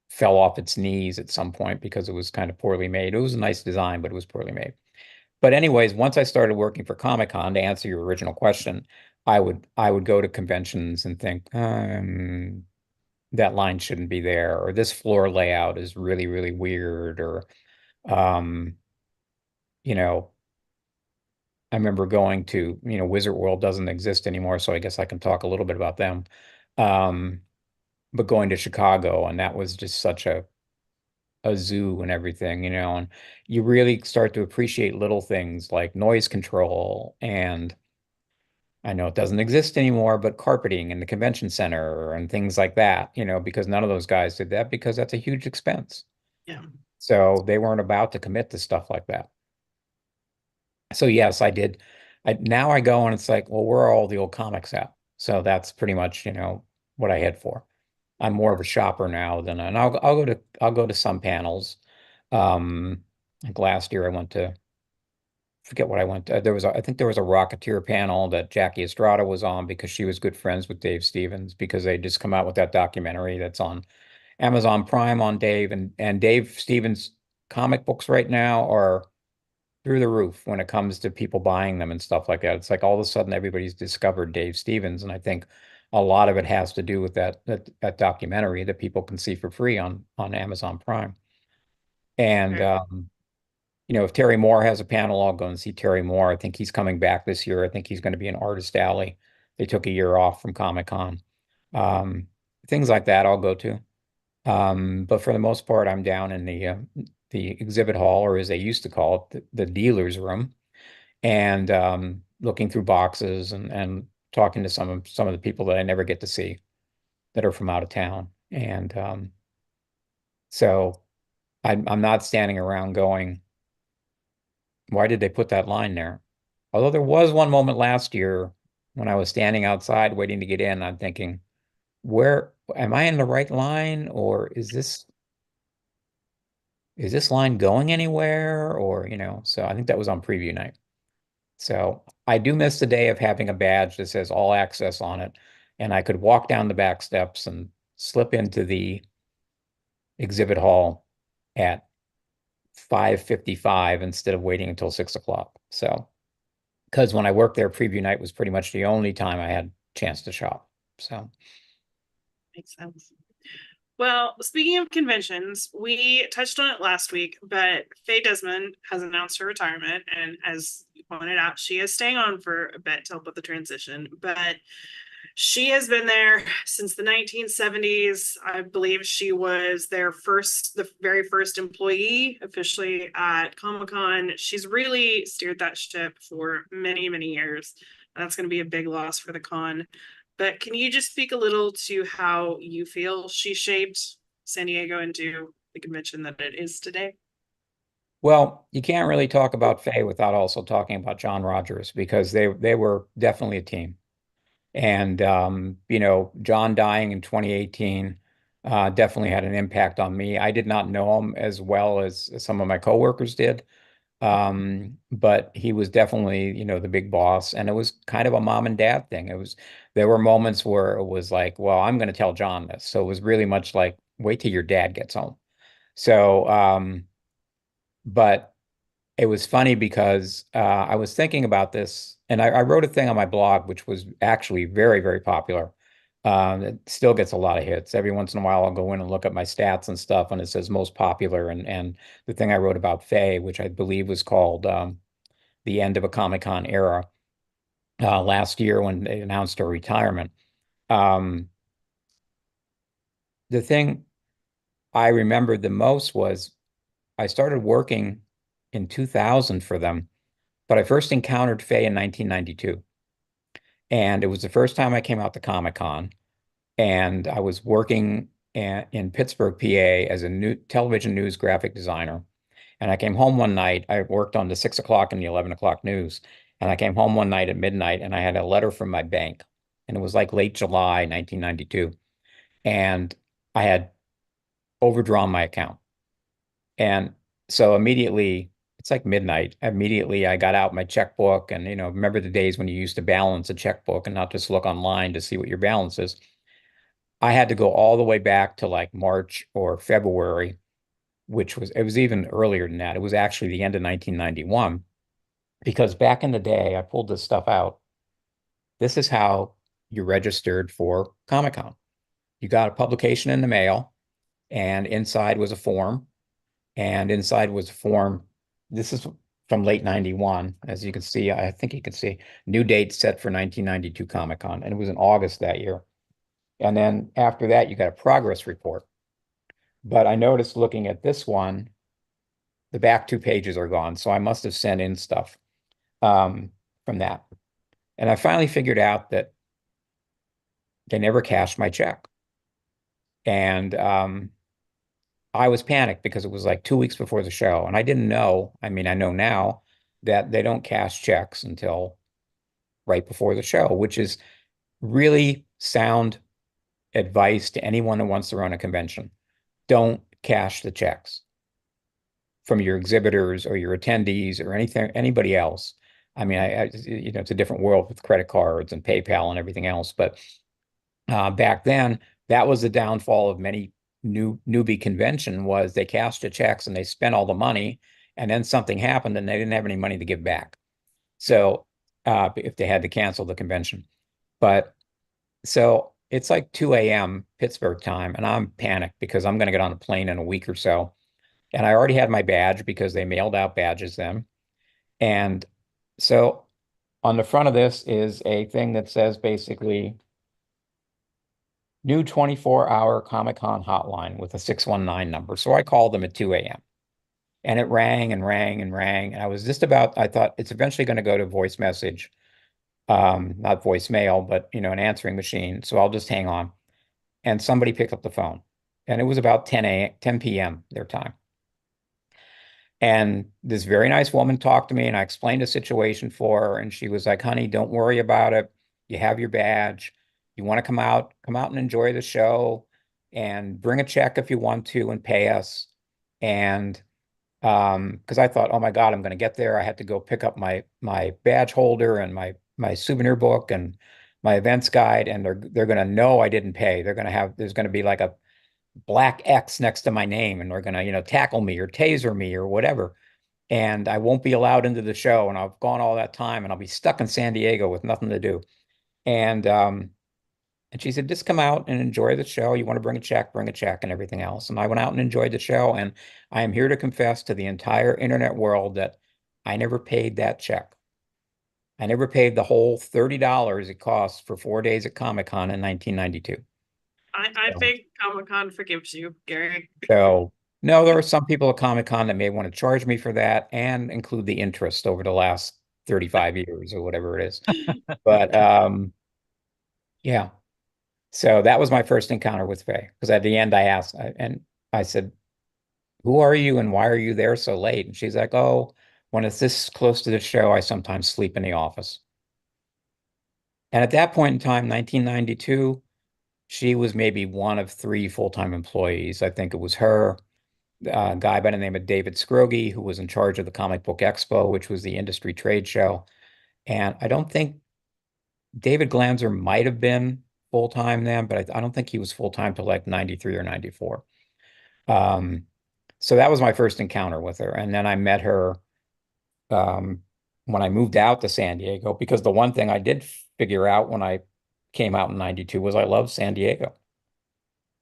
fell off its knees at some point because it was kind of poorly made. It was a nice design, but it was poorly made. But anyways, once I started working for Comic-Con, to answer your original question, I would go to conventions and think, that line shouldn't be there, or this floor layout is really, really weird, or I remember going to, Wizard World doesn't exist anymore, so I guess I can talk a little bit about them. But going to Chicago, and that was just such a zoo and everything, and you really start to appreciate little things like noise control, and I know it doesn't exist anymore, but carpeting in the convention center and things like that, because none of those guys did that because that's a huge expense. Yeah. So they weren't about to commit to stuff like that. So yes, I did. Now I go and it's like, well, where are all the old comics at? So that's pretty much, what I head for. I'm more of a shopper now than, and I'll go to some panels. Like last year I went to, forget what I went to. I think there was a Rocketeer panel that Jackie Estrada was on because she was good friends with Dave Stevens, because they just come out with that documentary that's on Amazon Prime on Dave, and Dave Stevens comic books right now are through the roof when it comes to people buying them and stuff like that. It's like all of a sudden everybody's discovered Dave Stevens, and I think a lot of it has to do with that documentary that people can see for free on Amazon Prime. And if Terry Moore has a panel, I'll go and see Terry Moore. I think he's coming back this year. I think he's going to be in Artist Alley. They took a year off from Comic-Con. Things like that I'll go to. But for the most part, I'm down in the exhibit hall, or as they used to call it, the dealer's room, and looking through boxes and talking to some of the people that I never get to see that are from out of town. And so I'm not standing around going, why did they put that line there? Although there was one moment last year when I was standing outside waiting to get in, I'm thinking, where am I in the right line, or is this line going anywhere? Or, so I think that was on preview night. So I do miss the day of having a badge that says all access on it, and I could walk down the back steps and slip into the exhibit hall at 5:55 instead of waiting until 6 o'clock. So, because when I worked there, preview night was pretty much the only time I had a chance to shop. So, Makes sense. Well, speaking of conventions, we touched on it last week, but Fay Desmond has announced her retirement. And as you pointed out, she is staying on for a bit to help with the transition. But she has been there since the 1970s. I believe she was the very first employee officially at Comic-Con. She's really steered that ship for many, many years. That's going to be a big loss for the con. But can you just speak a little to how you feel she shaped San Diego into the convention that it is today? well, you can't really talk about Faye without also talking about John Rogers, because they were definitely a team. And John dying in 2018 definitely had an impact on me. I did not know him as well as some of my coworkers did. But he was definitely, the big boss, and it was kind of a mom and dad thing. There were moments where it was like, well, I'm going to tell John this. So it was really much like, wait till your dad gets home. So, but it was funny because I was thinking about this, and I wrote a thing on my blog, which was actually very, very popular. It still gets a lot of hits. Every once in a while, I'll go in and look at my stats and stuff, and it says most popular. And the thing I wrote about Faye, which I believe was called The End of a Comic-Con Era, last year when they announced her retirement. The thing I remembered the most was I started working in 2000 for them, but I first encountered Faye in 1992. And it was the first time I came out to Comic-Con, and I was working in Pittsburgh, PA as a new television news graphic designer. And I came home one night, I worked on the 6 o'clock and the 11 o'clock news. And I came home one night at midnight, and I had a letter from my bank, and it was like late July, 1992. And I had overdrawn my account. And so immediately, it's like midnight. Immediately, I got out my checkbook, and remember the days when you used to balance a checkbook and not just look online to see what your balance is. I had to go all the way back to like March or February, it was even earlier than that. It was actually the end of 1991, because back in the day, I pulled this stuff out. This is how you registered for Comic-Con. You got a publication in the mail, and inside was a form. And inside was a form. This is from late 91. As you can see, I think you can see new date set for 1992 Comic-Con. And it was in August that year. And then after that, you got a progress report. But I noticed looking at this one, the back 2 pages are gone. So I must have sent in stuff from that. And I finally figured out that they never cashed my check. And I was panicked because it was like 2 weeks before the show. And I didn't know, I mean, I know now that they don't cash checks until right before the show, which is really sound advice to anyone who wants to run a convention. Don't cash the checks from your exhibitors or your attendees or anybody else. I mean, it's a different world with credit cards and PayPal and everything else. But back then, that was the downfall of many newbie convention, was they cashed the checks and they spent all the money, and then something happened and they didn't have any money to give back. So if they had to cancel the convention. But so it's like 2 a.m. Pittsburgh time, and I'm panicked because I'm going to get on a plane in a week or so. And I already had my badge because they mailed out badges then. And so on the front of this is a thing that says basically new 24-hour Comic-Con hotline with a 619 number. So I called them at 2 a.m. and it rang and rang and rang. And I thought it's eventually going to go to voice message, not voicemail, but, an answering machine. So I'll just hang on. And somebody picked up the phone, and it was about 10 p.m. their time. And this very nice woman talked to me, and I explained the situation for her, and she was like, honey, don't worry about it. You have your badge. You want to come out and enjoy the show and bring a check if you want to and pay us. And because I thought, oh my God, I'm going to get there. I had to go pick up my badge holder and my souvenir book and my events guide, and they're going to know I didn't pay. There's going to be like a black X next to my name, and they're going to, tackle me or taser me or whatever. And I won't be allowed into the show. And I've gone all that time, and I'll be stuck in San Diego with nothing to do. And she said, just come out and enjoy the show. You want to bring a check and everything else. And I went out and enjoyed the show. And I am here to confess to the entire internet world that I never paid that check. I never paid the whole $30 it cost for 4 days at Comic-Con in 1992. I think Comic-Con forgives you, Gary. So, no, there are some people at Comic-Con that may want to charge me for that and include the interest over the last 35 years or whatever it is. But yeah. So that was my first encounter with Fay. Because at the end I asked, and I said, who are you and why are you there so late? And she's like, oh, when it's this close to the show, I sometimes sleep in the office. And at that point in time, 1992, she was maybe one of 3 full-time employees. I think it was her, a guy by the name of David Scroggie, who was in charge of the Comic Book Expo, which was the industry trade show. And I don't think David Glanzer might have been full-time then, but I don't think he was full-time till like 93 or 94. So that was my first encounter with her. And then I met her when I moved out to San Diego, because the one thing I did figure out when I came out in 92 was I loved San Diego.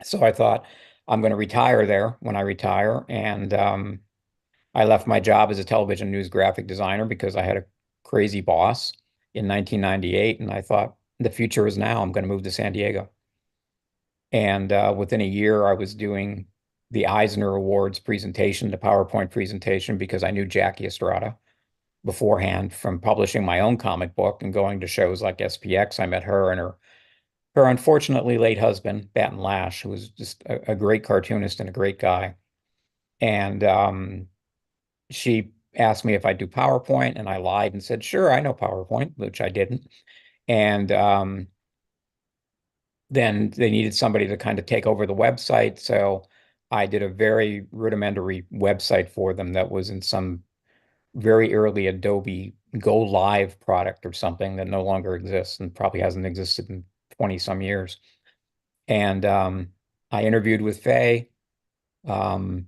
So I thought, I'm going to retire there when I retire. And I left my job as a television news graphic designer because I had a crazy boss in 1998. And I thought, the future is now. I'm going to move to San Diego. And within a year, I was doing the Eisner Awards presentation, the PowerPoint presentation, because I knew Jackie Estrada beforehand from publishing my own comic book and going to shows like SPX. I met her and her unfortunately late husband, Batten Lash, who was just a great cartoonist and a great guy. And she asked me if I do PowerPoint, and I lied and said, sure, I know PowerPoint, which I didn't. And then they needed somebody to kind of take over the website. So I did a very rudimentary website for them that was in some very early Adobe Go Live product or something that no longer exists and probably hasn't existed in 20 some years. And I interviewed with Fay for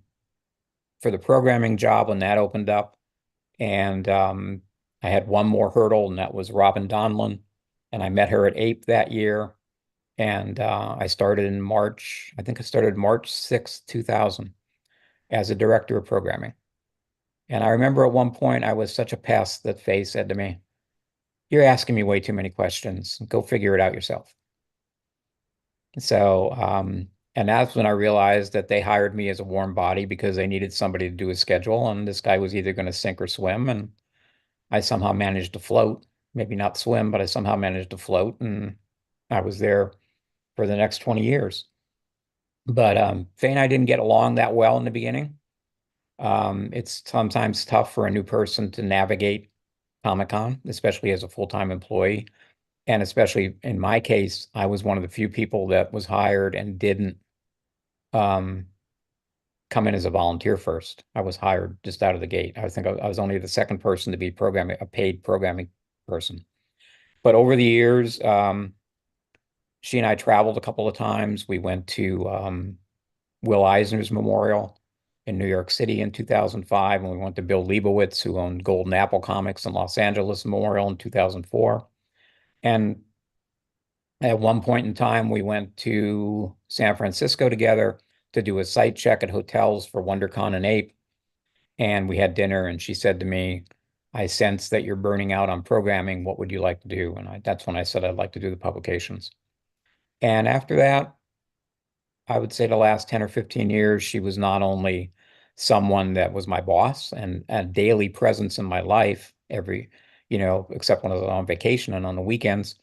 the programming job when that opened up. And I had one more hurdle, and that was Robin Donlin. And I met her at APE that year. And I started in March, I think I started March 6th, 2000 as a director of programming. And I remember at one point I was such a pest that Fay said to me, you're asking me way too many questions. Go figure it out yourself. So, and that's when I realized that they hired me as a warm body because they needed somebody to do a schedule. And this guy was either going to sink or swim. And I somehow managed to float, maybe not swim, but I somehow managed to float. And I was there for the next 20 years. But Fay and I didn't get along that well in the beginning. It's sometimes tough for a new person to navigate Comic-Con, especially as a full-time employee. And especially in my case, I was one of the few people that was hired and didn't come in as a volunteer first. I was hired just out of the gate. I think I was only the second person to be a paid programming person. But over the years, she and I traveled a couple of times. We went to Will Eisner's memorial in New York City in 2005, and we went to Bill Leibowitz, who owned Golden Apple Comics in Los Angeles Memorial in 2004. And at one point in time, we went to San Francisco together to do a site check at hotels for WonderCon and Ape. And we had dinner, and she said to me, I sense that you're burning out on programming. What would you like to do? And that's when I said I'd like to do the publications. And after that, I would say the last 10 or 15 years, she was not only someone that was my boss and a daily presence in my life except when I was on vacation and on the weekends,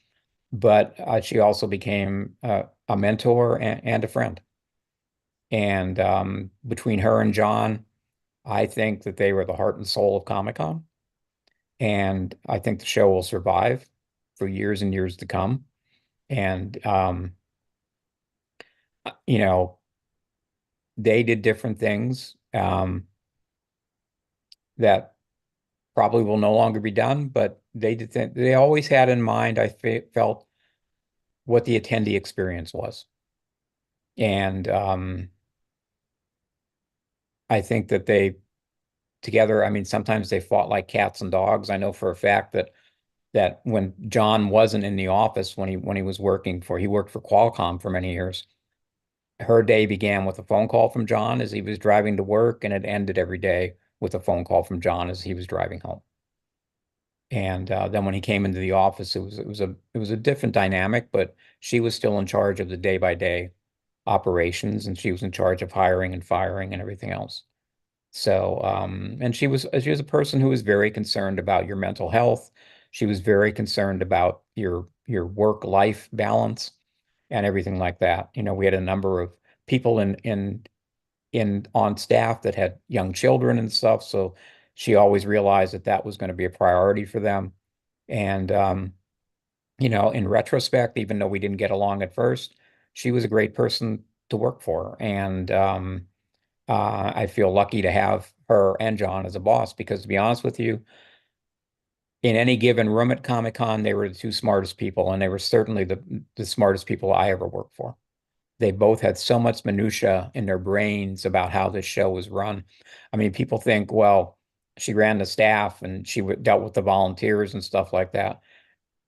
but she also became a mentor and a friend. And between her and John, I think that they were the heart and soul of Comic-Con, and I think the show will survive for years and years to come. And you know, they did different things that probably will no longer be done, but they always had in mind, I felt, what the attendee experience was. And I think that they together, I mean, sometimes they fought like cats and dogs. I know for a fact that when John wasn't in the office, when he was he worked for Qualcomm for many years. Her day began with a phone call from John as he was driving to work, and it ended every day with a phone call from John as he was driving home. And then when he came into the office, it was a different dynamic, but she was still in charge of the day-by-day operations, and she was in charge of hiring and firing and everything else. So, and she was a person who was very concerned about your mental health. She was very concerned about your work-life balance and everything like that. You know, we had a number of people on staff that had young children and stuff, so she always realized that that was going to be a priority for them. And you know, in retrospect, even though we didn't get along at first, she was a great person to work for. And I feel lucky to have her and John as a boss, because to be honest with you, in any given room at Comic-Con, they were the two smartest people, and they were certainly the smartest people I ever worked for. They both had so much minutia in their brains about how this show was run. I mean, people think, well, she ran the staff and she dealt with the volunteers and stuff like that.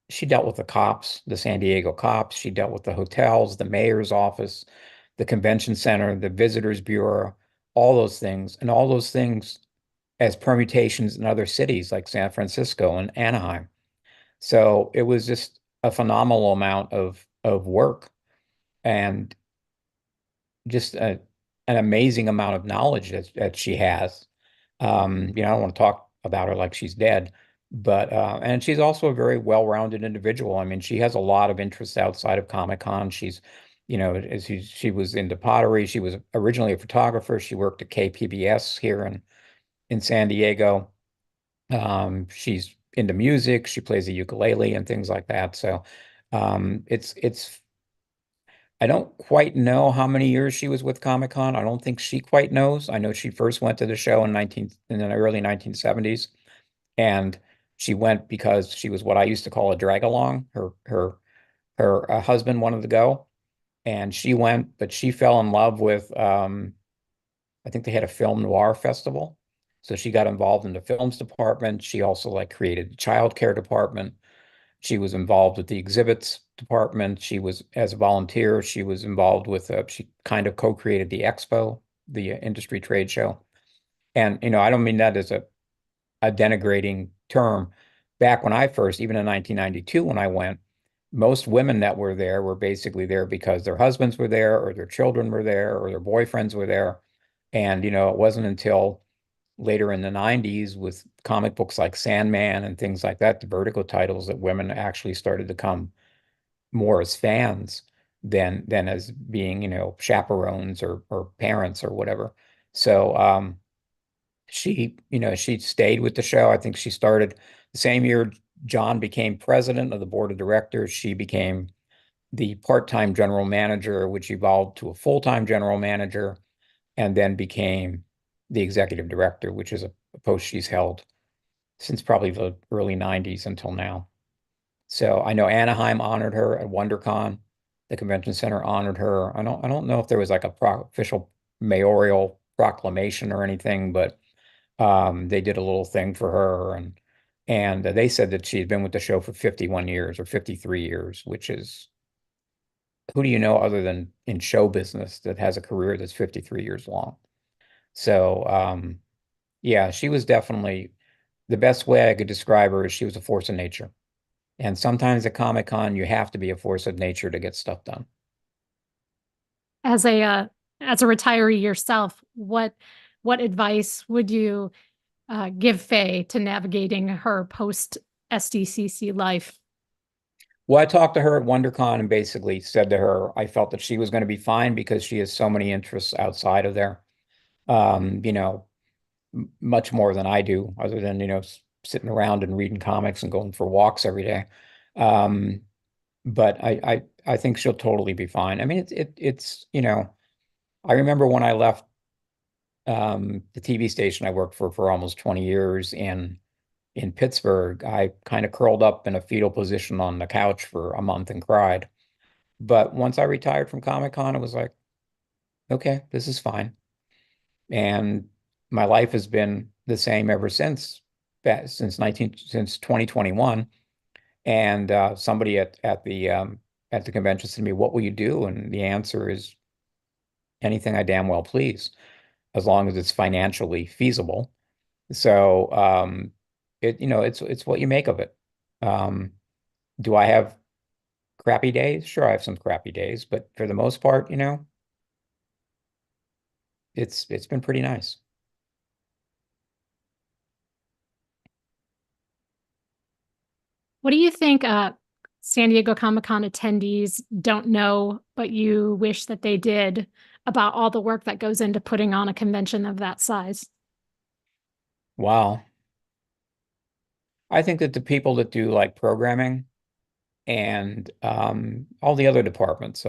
She dealt with the cops, the San Diego cops. She dealt with the hotels, the mayor's office, the convention center, the visitors bureau, all those things. And all those things as permutations in other cities like San Francisco and Anaheim. So it was just a phenomenal amount of work, and just an amazing amount of knowledge that she has. You know, I don't want to talk about her like she's dead, but and she's also a very well-rounded individual. I mean, she has a lot of interests outside of Comic-Con. She's, you know, she was into pottery. She was originally a photographer. She worked at KPBS here in San Diego. She's into music. She plays the ukulele and things like that. So it's I don't quite know how many years she was with Comic-Con. I don't think she quite knows. I know she first went to the show in the early 1970s, and she went because she was what I used to call a drag along. Her husband wanted to go, and she went, but she fell in love with I think they had a film noir festival. So she got involved in the films department. She also like created the child care department. She was involved with the exhibits department. She was, as a volunteer, she was involved with, she kind of co-created the expo, the industry trade show. And, you know, I don't mean that as a denigrating term. Back when I first, even in 1992, when I went, most women that were there were basically there because their husbands were there, or their children were there, or their boyfriends were there. And, you know, it wasn't until later in the 90s with comic books like Sandman and things like that, the Vertigo titles, that women actually started to come more as fans than as being, you know, chaperones or parents or whatever. So she, you know, she stayed with the show. I think she started the same year John became president of the board of directors. She became the part-time general manager, which evolved to a full-time general manager, and then became the executive director, which is a post she's held since probably the early 90s until now. So I know Anaheim honored her at WonderCon. The convention center honored her. I don't know if there was like a official mayoral proclamation or anything, but they did a little thing for her, and they said that she had been with the show for 51 years or 53 years, which is, who do you know other than in show business that has a career that's 53 years long? So yeah, she was definitely, the best way I could describe her is she was a force of nature. And sometimes at Comic-Con, you have to be a force of nature to get stuff done. As a retiree yourself, what advice would you give Fay to navigating her post SDCC life? Well, I talked to her at WonderCon and basically said to her, I felt that she was going to be fine because she has so many interests outside of there. You know, much more than I do, other than, sitting around and reading comics and going for walks every day. But I think she'll totally be fine. I mean, it's I remember when I left the TV station I worked for almost 20 years in Pittsburgh, I kind of curled up in a fetal position on the couch for a month and cried. But once I retired from Comic-Con, it was like, okay, this is fine. And my life has been the same ever since 2021. And somebody at the convention said to me, "What will you do?" And the answer is anything I damn well please, as long as it's financially feasible. So it's what you make of it. Do I have crappy days? Sure, I have some crappy days, but for the most part, it's been pretty nice. What do you think San Diego Comic-Con attendees don't know, but you wish that they did, about all the work that goes into putting on a convention of that size? Wow. I think that the people that do like programming and all the other departments,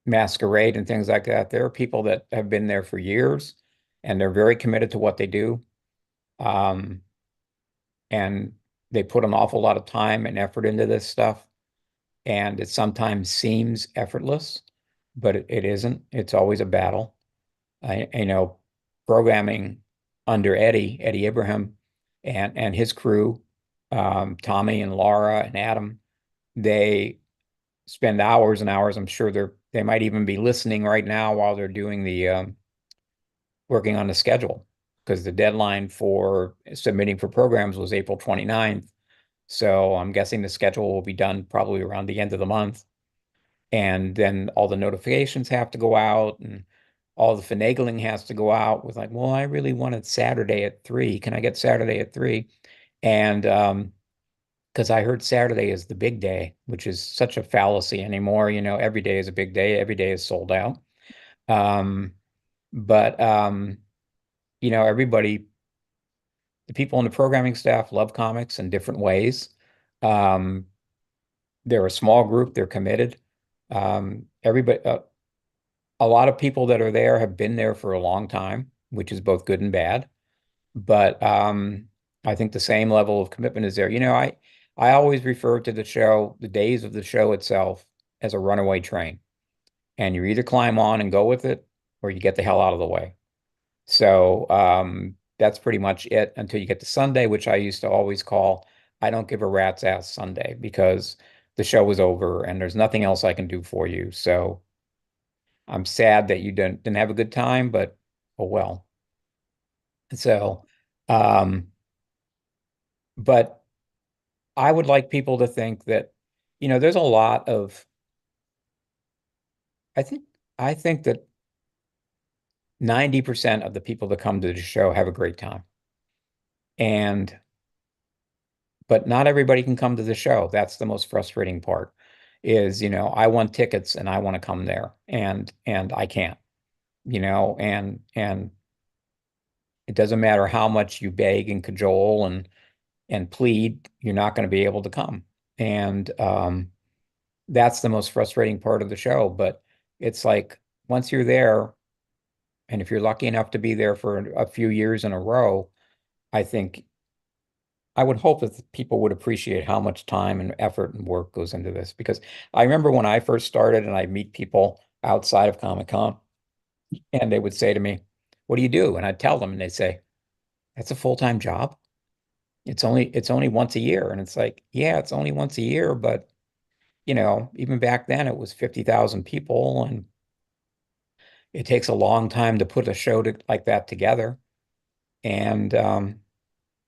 Masquerade and things like that, there are people that have been there for years and they're very committed to what they do. And they put an awful lot of time and effort into this stuff. And it sometimes seems effortless, but it isn't. It's always a battle. I know programming under Eddie Abraham and his crew, Tommy and Laura and Adam, they spend hours and hours. I'm sure they might even be listening right now while they're doing the working on the schedule, because the deadline for submitting for programs was April 29th. So I'm guessing the schedule will be done probably around the end of the month. And then all the notifications have to go out and all the finagling has to go out with like, well, I really wanted Saturday at 3. Can I get Saturday at 3? And because I heard Saturday is the big day, which is such a fallacy anymore. Every day is a big day. Every day is sold out. But everybody, the people on the programming staff love comics in different ways. They're a small group. They're committed. Everybody, a lot of people that are there have been there for a long time, which is both good and bad. But I think the same level of commitment is there. I always refer to the days of the show itself, as a runaway train. And you either climb on and go with it, or you get the hell out of the way. So that's pretty much it until you get to Sunday, which I used to always call, I don't give a rat's ass Sunday, because the show is over and there's nothing else I can do for you. So I'm sad that you didn't have a good time, but oh well. So, but I would like people to think that, there's a lot of, I think that 90% of the people that come to the show have a great time. But not everybody can come to the show. That's the most frustrating part is, I want tickets and I want to come there and I can't, and it doesn't matter how much you beg and cajole and plead, you're not going to be able to come. And that's the most frustrating part of the show. But it's like, once you're there, and if you're lucky enough to be there for a few years in a row, I would hope that people would appreciate how much time and effort and work goes into this. Because I remember when I first started and I meet people outside of Comic-Con and they would say to me, "What do you do?" And I'd tell them and they'd say, "That's a full-time job. It's only once a year." And it's like, yeah, it's only once a year, but even back then it was 50,000 people and it takes a long time to put a show like that together. And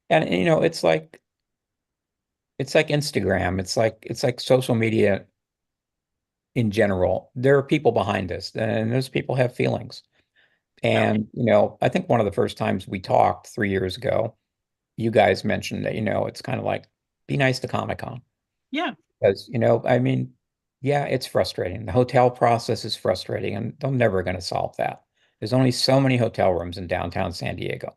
it's like Instagram. It's like social media in general. There are people behind this, and those people have feelings. And I think one of the first times we talked 3 years ago, you guys mentioned that it's kind of like, be nice to Comic-Con. Yeah. Because I mean, yeah, it's frustrating. The hotel process is frustrating, and they're never going to solve that. There's only so many hotel rooms in downtown San Diego.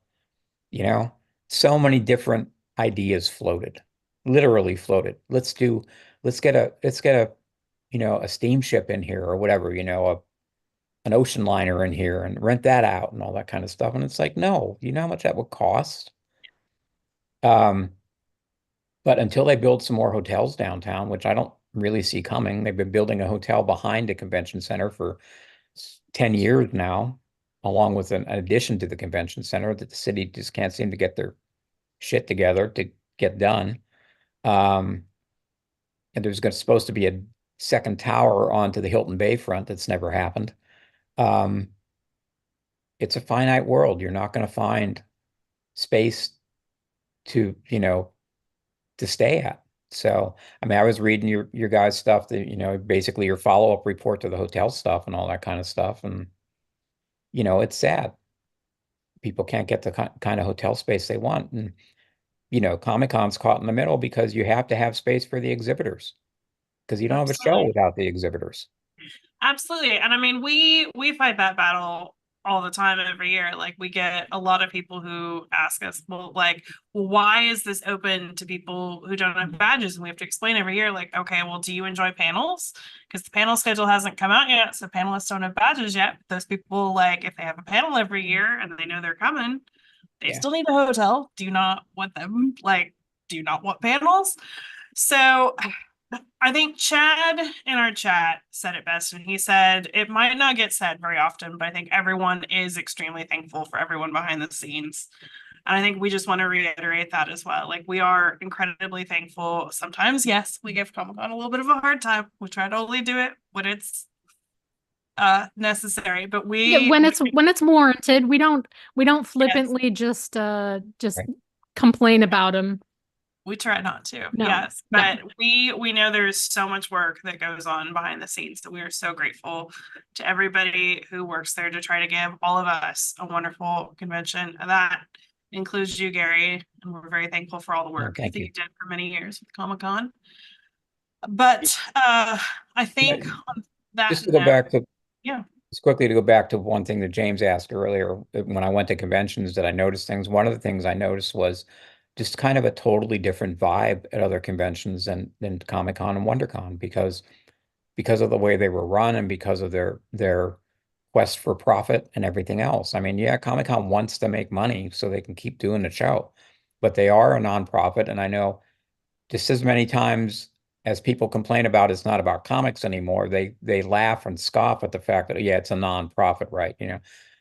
You know, so many different ideas floated, literally floated. Let's get a, you know, a steamship in here or whatever, you know, an ocean liner in here and rent that out and all that kind of stuff. And it's like, no, you know how much that would cost? But until they build some more hotels downtown, which I don't really see coming, they've been building a hotel behind a convention center for 10 years now, along with an addition to the convention center that the city just can't seem to get their shit together to get done. And there's supposed to be a second tower onto the Hilton Bayfront that's never happened. It's a finite world. You're not going to find space to, you know, to stay at. So, I mean, I was reading your guys' stuff that, you know, basically your follow-up report to the hotel stuff and all that kind of stuff. And, you know, it's sad. People can't get the kind of hotel space they want. And, you know, Comic-Con's caught in the middle because you have to have space for the exhibitors because you don't have a show without the exhibitors. Absolutely. And I mean, we fight that battle all the time every year. Like, we get a lot of people who ask us, well, like, why is this open to people who don't have badges? And we have to explain every year, like, okay, well, do you enjoy panels? Because the panel schedule hasn't come out yet, so panelists don't have badges yet. Those people, like, if they have a panel every year and they know they're coming, they still need a hotel. Do you not want them? Like, do you not want panels? So I think Chad in our chat said it best, and he said it might not get said very often, but I think everyone is extremely thankful for everyone behind the scenes. And I think we just want to reiterate that as well. Like, we are incredibly thankful. Sometimes, yes, we give Comic-Con a little bit of a hard time. We try to only do it when it's necessary, but when it's warranted. We don't flippantly just Right. complain about them. We try not to, No, yes, but we know there's so much work that goes on behind the scenes that we are so grateful to everybody who works there to try to give all of us a wonderful convention. And that includes you, Gary, and we're very thankful for all the work thank that you. you did for many years with Comic-Con. But I think on that Just to go note, back to yeah. Just quickly to go back to one thing that James asked earlier, when I went to conventions, that I noticed things. One of the things I noticed was just kind of a totally different vibe at other conventions than Comic-Con and WonderCon because of the way they were run and because of their quest for profit and everything else. I mean, yeah, Comic-Con wants to make money so they can keep doing the show, but they are a nonprofit, and I know just as many times as people complain about it's not about comics anymore, they laugh and scoff at the fact that, yeah, it's a nonprofit, right? You know,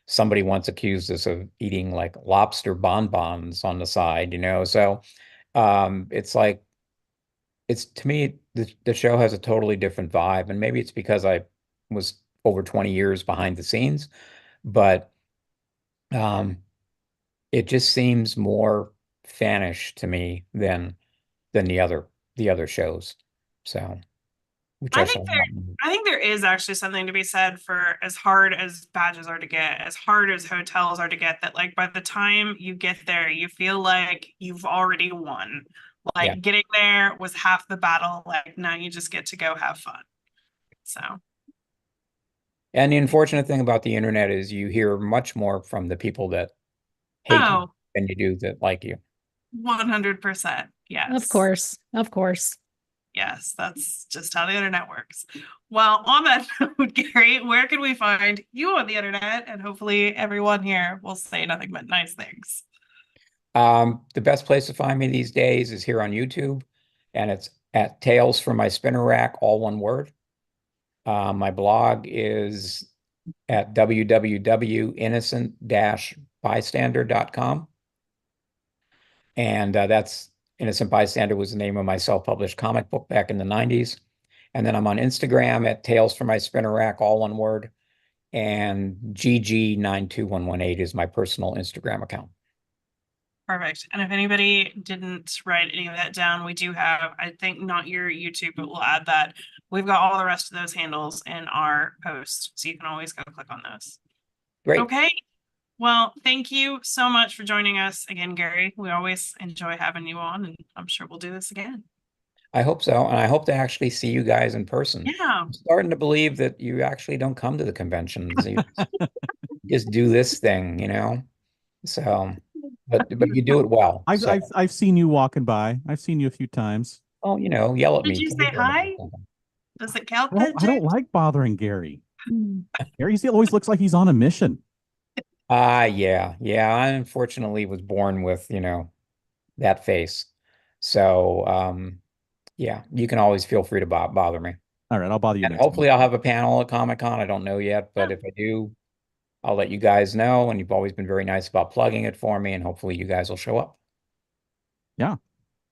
somebody once accused us of eating like lobster bonbons on the side, you know. So it's like, it's, to me, the show has a totally different vibe, and maybe it's because I was over 20 years behind the scenes, but it just seems more fanish to me than the other shows. So, which I I think shall I think there is actually something to be said for, as hard as badges are to get, as hard as hotels are to get, that like by the time you get there, you feel like you've already won. Like, Yeah. getting there was half the battle. Like, now you just get to go have fun. So, And the unfortunate thing about the internet is you hear much more from the people that hate you than you do that like you. 100%. Yes. Of course. Of course. Yes, that's just how the internet works. Well, on that note, Gary, where can we find you on the internet? And hopefully everyone here will say nothing but nice things. The best place to find me these days is here on YouTube, and it's at Tales from My Spinner Rack, all one word. My blog is at www.innocent-bystander.com. And that's Innocent Bystander was the name of my self-published comic book back in the 90s. And then I'm on Instagram at Tales from My Spinner Rack, all one word. And GG92118 is my personal Instagram account. Perfect. And if anybody didn't write any of that down, we do have, I think, not your YouTube, but we'll add that. We've got all the rest of those handles in our post, so you can always go click on those. Great. Okay. Well, thank you so much for joining us again, Gary. We always enjoy having you on, and I'm sure we'll do this again. I hope so. And I hope to actually see you guys in person. Yeah. I'm starting to believe that you actually don't come to the conventions. just do this thing, you know? So, but you do it well. I've, So, I've seen you walking by. I've seen you a few times. oh, you know, yell at Did me. you say hi? Does it count then, I don't James? like bothering Gary. Mm. Gary always looks like he's on a mission. Yeah. I unfortunately was born with, you know, that face. So, yeah, you can always feel free to bother me. All right, I'll bother you And next hopefully time. I'll have a panel at Comic-Con. I don't know yet, but if I do, I'll let you guys know. And you've always been very nice about plugging it for me, and hopefully you guys will show up. Yeah.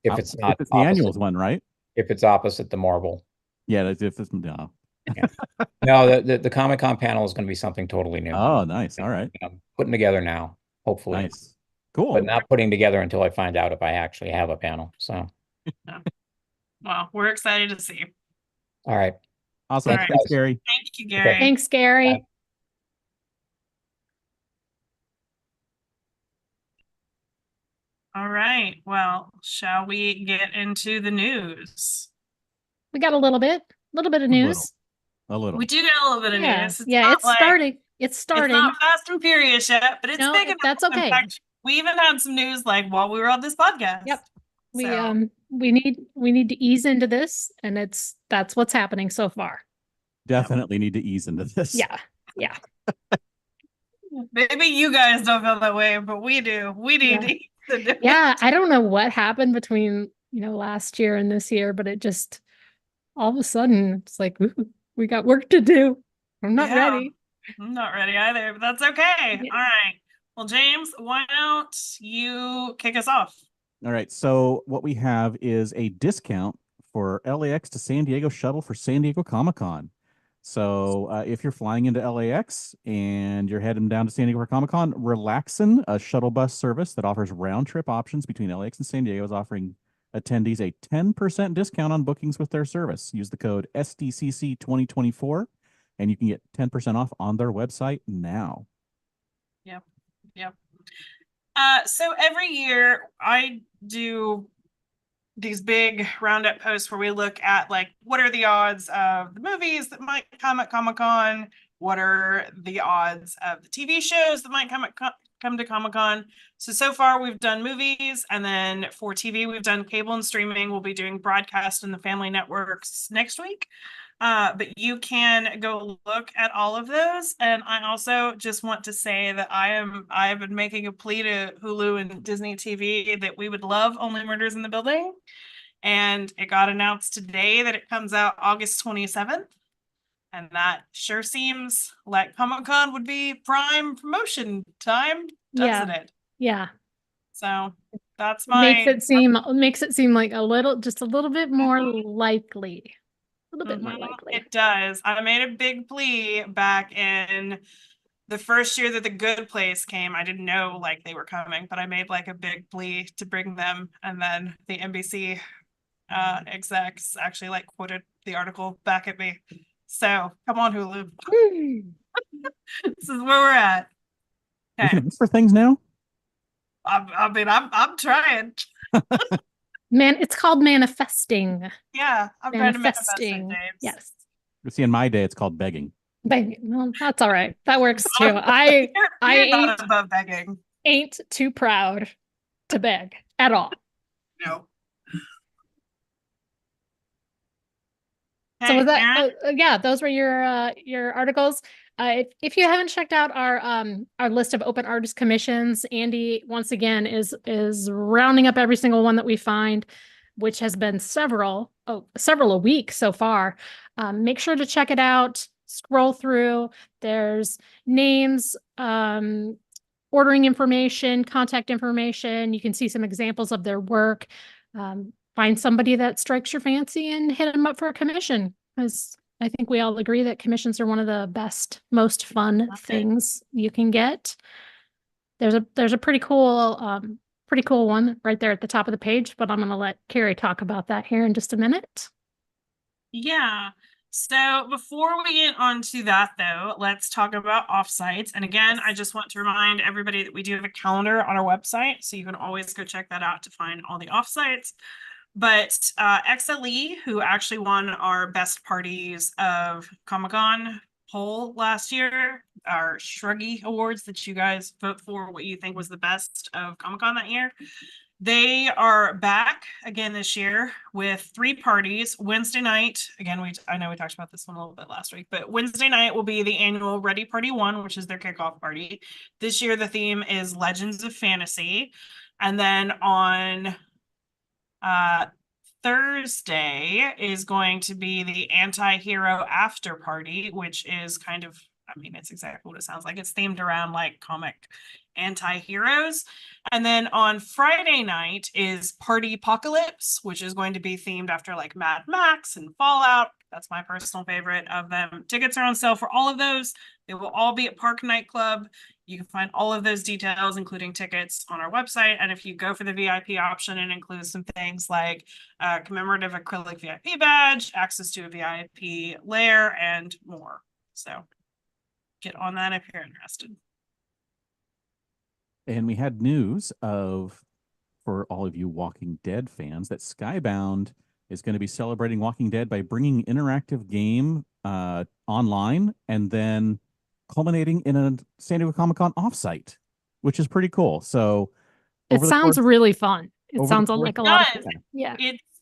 If it's If not it's the opposite, annuals one, right? if it's opposite the Marvel. Yeah, if it's no. Yeah. No, the Comic-Con panel is going to be something totally new. Oh, nice. All right. I'm putting together now, hopefully. Nice. Cool. But not putting together until I find out if I actually have a panel. So, Well, we're excited to see. all right. Awesome. All right. Thanks, Gary. Thank you, Gary. Thanks, Gary. Bye. All right. Well, shall we get into the news? We got a little bit of news. A little. We do get a little bit of Yeah, news. yeah, not it's starting. It's It's starting. not Fast and Furious yet, but it's No, big enough. that's In okay. fact, we even had some news like while we were on this podcast. Yep. We So, we need to ease into this, and that's what's happening so far. Definitely need to ease into this. Yeah. maybe you guys don't feel that way, but we do. We need Yeah. to ease into it. Yeah, I don't know what happened between, last year and this year, but it just all of a sudden it's like, ooh, we got work to do. I'm not Yeah. ready. I'm not ready either, but that's okay. Yeah. All right. Well, James, why don't you kick us off? All right. So what we have is a discount for LAX to San Diego shuttle for San Diego Comic-Con. So if you're flying into LAX and you're heading down to San Diego for Comic-Con, Relaxin, a shuttle bus service that offers round-trip options between LAX and San Diego, is offering attendees a 10% discount on bookings with their service. Use the code SDCC 2024 and you can get 10% off on their website now. Yep. So every year I do these big roundup posts where we look at like what are the odds of the movies that might come at Comic-Con, what are the odds of the TV shows that might come to Comic-Con. So far we've done movies, and then for TV we've done cable and streaming. We'll be doing broadcast in the family networks next week. But you can go look at all of those. And I also just want to say that I have been making a plea to Hulu and Disney TV that we would love Only Murders in the Building. And it got announced today that it comes out August 27th. And that sure seems like Comic-Con would be prime promotion time, doesn't it? Yeah. So that's Makes it seem like just a little bit more likely. A little bit more likely. It does. I made a big plea back in the first year that The Good Place came. I didn't know like they were coming, but I made like a big plea to bring them, and then the NBC execs actually like quoted the article back at me. So come on, Hulu. This is where we're at. You Okay. can ask for things now? I'm trying. Man, it's called manifesting. Yeah, I'm trying to manifest it, Manifesting. James. Yes. See, in my day, it's called begging. Begging. Well, that's all right. That works too. I You're not above begging. ain't too proud to beg at all. No. So Hey, was that Aaron? yeah, those were your articles. If you haven't checked out our list of open artist commissions, Andy once again is rounding up every single one that we find, which has been several a week so far. Make sure to check it out. Scroll through. There's names, ordering information, contact information. You can see some examples of their work. Find somebody that strikes your fancy and hit them up for a commission, because I think we all agree that commissions are one of the best, most fun things you can get. There's a pretty cool one right there at the top of the page, but I'm going to let Carrie talk about that here in just a minute. Yeah. So before we get onto that, though, let's talk about offsites. And again, I just want to remind everybody that we do have a calendar on our website, so you can always go check that out to find all the offsites. But XLE, who actually won our best parties of Comic-Con poll last year, our Shruggy Awards that you guys vote for what you think was the best of Comic-Con that year. They are back again this year with 3 parties. Wednesday night, again, I know we talked about this one a little bit last week, but Wednesday night will be the annual Ready Party 1, which is their kickoff party. This year, the theme is Legends of Fantasy. And then on Thursday is going to be the Anti-Hero After Party, which is kind of, I mean, it's exactly what it sounds like. It's themed around like comic anti-heroes. And then on Friday night is Party Apocalypse, which is going to be themed after like Mad Max and Fallout. That's my personal favorite of them. Tickets are on sale for all of those. They will all be at Park Nightclub. You can find all of those details, including tickets, on our website. And if you go for the VIP option, it includes some things like a commemorative acrylic VIP badge, access to a VIP lair, and more. So get on that if you're interested. And we had news for all of you Walking Dead fans, that Skybound is going to be celebrating Walking Dead by bringing interactive game online and then culminating in a San Diego Comic-Con offsite, which is pretty cool. So it sounds really fun. It sounds like a lot of fun. Yeah.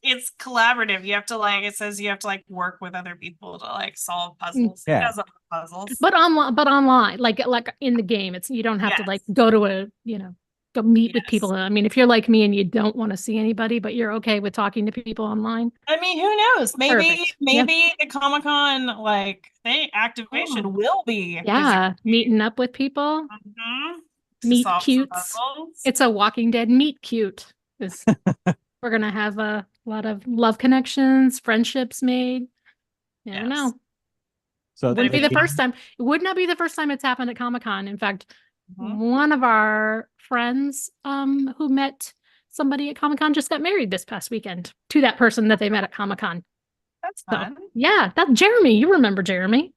It's collaborative. You have to it says you have to work with other people to solve puzzles. Yeah. It doesn't have puzzles. But online, like in the game, you don't have to go to go meet with people. I mean, if you're like me and you don't want to see anybody, but you're okay with talking to people online. I mean, who knows? Maybe the Comic-Con activation will be meeting up with people. Meet cutes. It's a Walking Dead meet cute. We're gonna have a lot of love connections, friendships made. I don't know. So it wouldn't be the first time. It would not be the first time it's happened at Comic-Con. In fact, one of our friends who met somebody at Comic-Con just got married this past weekend to that person that they met at Comic-Con. That's fun. So, yeah, that's Jeremy. You remember Jeremy?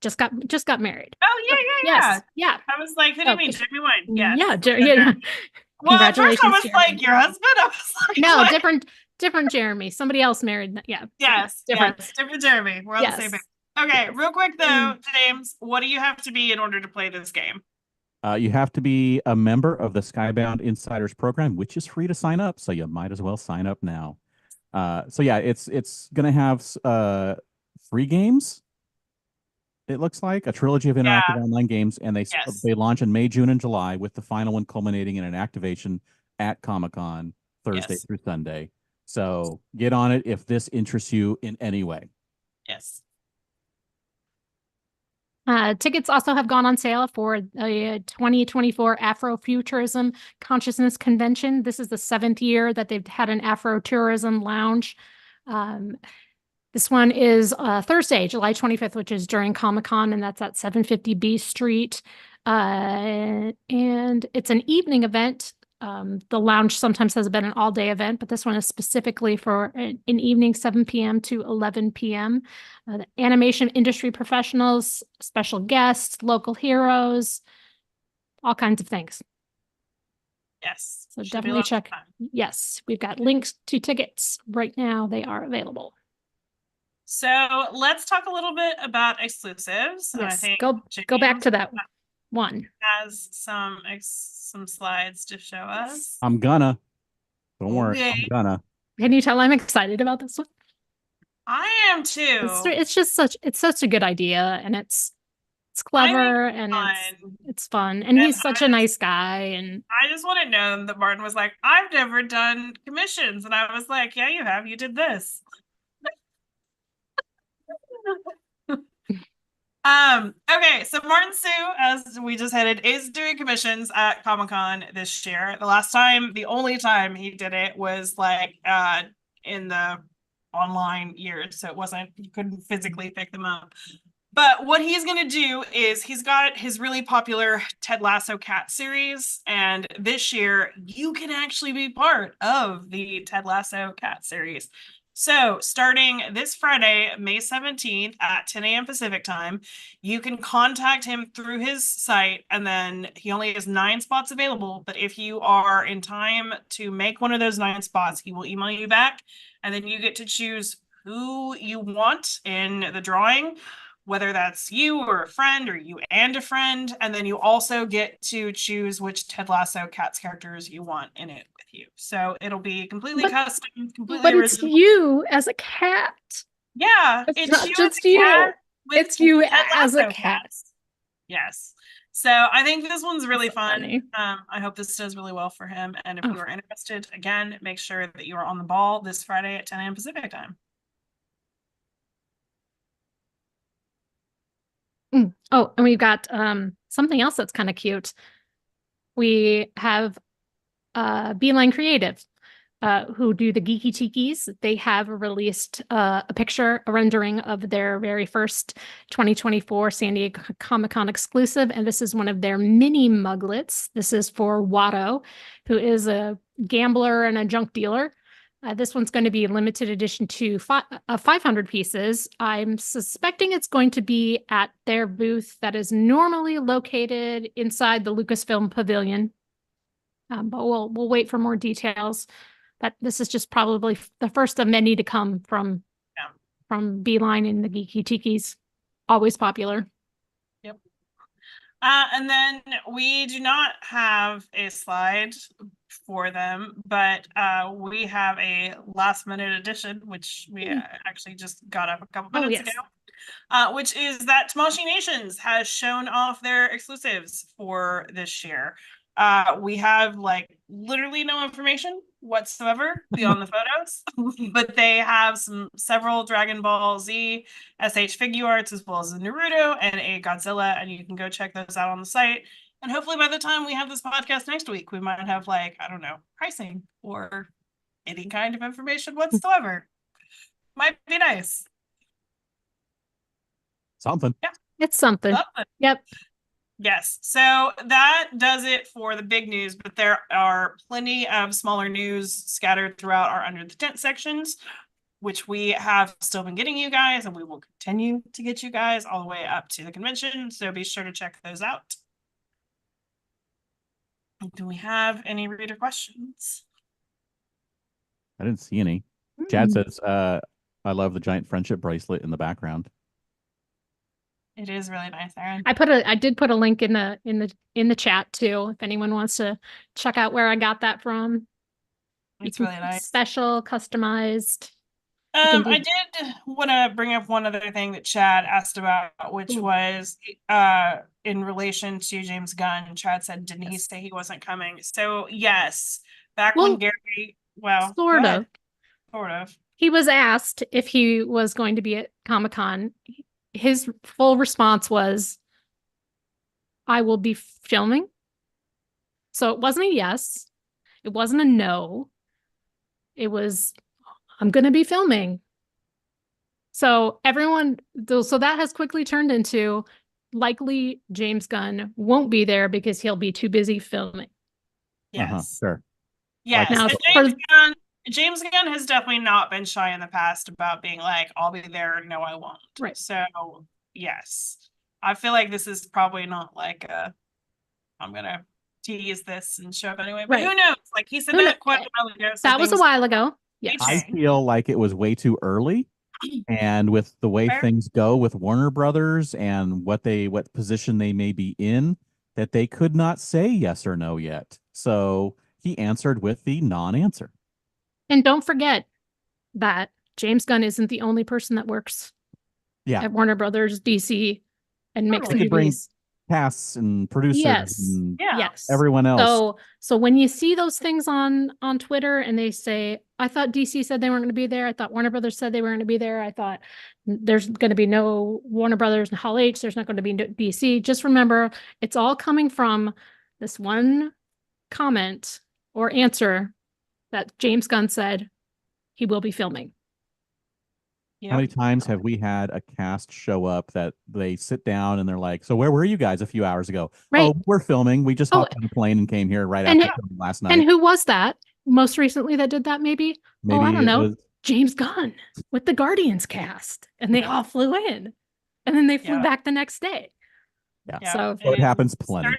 Just got married. Oh yeah. Yeah. I was like, who do you mean, Jeremy Wine? Yes. Yeah. Well, at first I was like, your husband? I was like, no, what? different Jeremy. Somebody else married. Yeah. Yes. Different Jeremy. We're on the same page. Okay, real quick though, James, what do you have to be in order to play this game? You have to be a member of the Skybound Insiders program, which is free to sign up. So you might as well sign up now. So yeah, it's going to have 3 games. It looks like a trilogy of interactive online games, and they launch in May, June, and July, with the final one culminating in an activation at Comic-Con Thursday through Sunday. So get on it if this interests you in any way. Yes. Tickets also have gone on sale for the 2024 Afrofuturism Consciousness Convention. This is the 7th year that they've had an Afrotourism lounge. This one is Thursday, July 25th, which is during Comic-Con, and that's at 750 B Street. And it's an evening event. The lounge sometimes has been an all-day event, but this one is specifically for an evening, 7 p.m. to 11 p.m. The animation industry professionals, special guests, local heroes, all kinds of things. Yes. So definitely check. Yes, we've got links to tickets right now. They are available. So let's talk a little bit about exclusives. Yes, I think go back to that one. Has some slides to show us. I'm gonna. Don't worry. I'm gonna. Can you tell I'm excited about this one? I am too. It's such a good idea, and it's clever and it's fun, and he's such a nice guy. And I just want to know that Martin was like, I've never done commissions, and I was like, yeah, you have. You did this. Okay, so Martin Sue, as we just headed, is doing commissions at Comic-Con this year. The only time he did it was in the online years, so you couldn't physically pick them up. But what he's going to do is he's got his really popular Ted Lasso Cat series, and this year you can actually be part of the Ted Lasso Cat series. So starting this Friday, May 17th at 10 a.m. Pacific time, you can contact him through his site, and then he only has 9 spots available. But if you are in time to make one of those 9 spots, he will email you back, and then you get to choose who you want in the drawing. whether that's you or a friend or you and a friend. And then you also get to choose which Ted Lasso Cats characters you want in it with you. So it'll be completely custom, completely But original. it's you as a cat. Yeah, It's it's not you just as a you. cat with It's you Ted as a Lasso cat. cats. Yes. So I think this one's really So fun. funny. I hope this does really well for him. And if Oh. you are interested, again, make sure that you are on the ball this Friday at 10 a.m. Pacific time. Oh, and we've got something else that's kind of cute. We have Beeline Creative, who do the Geeky Tikis. They have released a picture, a rendering of their very first 2024 San Diego Comic-Con exclusive, and this is one of their mini muglets. This is for Watto, who is a gambler and a junk dealer. This one's going to be limited edition to 500 pieces. I'm suspecting it's going to be at their booth that is normally located inside the Lucasfilm Pavilion. But we'll wait for more details. But this is just probably the first of many to come from Beeline and the Geeky Tikis. Always popular. Yep. And then we do not have a slide for them, but we have a last minute edition, which we actually just got up a couple minutes ago, which is that Tamashii Nations has shown off their exclusives for this year. We have like literally no information whatsoever beyond the photos, but they have several Dragon Ball Z SH figure arts as well as a Naruto and a Godzilla, and you can go check those out on the site. And hopefully by the time we have this podcast next week, we might have like, I don't know, pricing or any kind of information whatsoever. Might be nice. Something. Yeah. It's something. Yep. Yes. So that does it for the big news, but there are plenty of smaller news scattered throughout our Under the Tent sections, which we have still been getting you guys, and we will continue to get you guys all the way up to the convention. So be sure to check those out. Do we have any reader questions? I didn't see any. Chad says, I love the giant friendship bracelet in the background. It is really nice, Aaron. I did put a link in the chat too, if anyone wants to check out where I got that from. It's really nice. Special, customized. I did want to bring up one other thing that Chad asked about, which was in relation to James Gunn. Chad said, didn't he say he wasn't coming? So yes, when Gary, sort of. He was asked if he was going to be at Comic-Con. His full response was, I will be filming. So it wasn't a yes. It wasn't a no. It was, I'm going to be filming. So so that has quickly turned into likely James Gunn won't be there because he'll be too busy filming. Yes. Sure. Yes. Now, James Gunn has definitely not been shy in the past about being like, I'll be there. No, I won't. Right. So yes, I feel like this is probably not like I'm going to tease this and show up anyway, but who knows? Like he said that quite a while ago. So that was a while ago. Yes. I feel like it was way too early. And with the way things go with Warner Brothers and what position they may be in, that they could not say yes or no yet. So he answered with the non-answer. And don't forget that James Gunn isn't the only person that works at Warner Brothers, DC, and makes He could bring movies. casts and producers and everyone else. So when you see those things on Twitter and they say, I thought DC said they weren't going to be there. I thought Warner Brothers said they weren't going to be there. I thought there's going to be no Warner Brothers and Hall H. There's not going to be no DC. Just remember, it's all coming from this one comment or answer that James Gunn said he will be filming. How many times have we had a cast show up that they sit down and they're like, so where were you guys a few hours ago? Right. Oh, we're filming. We just hopped on a plane and came here right after filming last night. And who was that most recently that did that maybe? I don't know. James Gunn with the Guardians cast. And they all flew in. And then they flew back the next day. Yeah. So it happens plenty.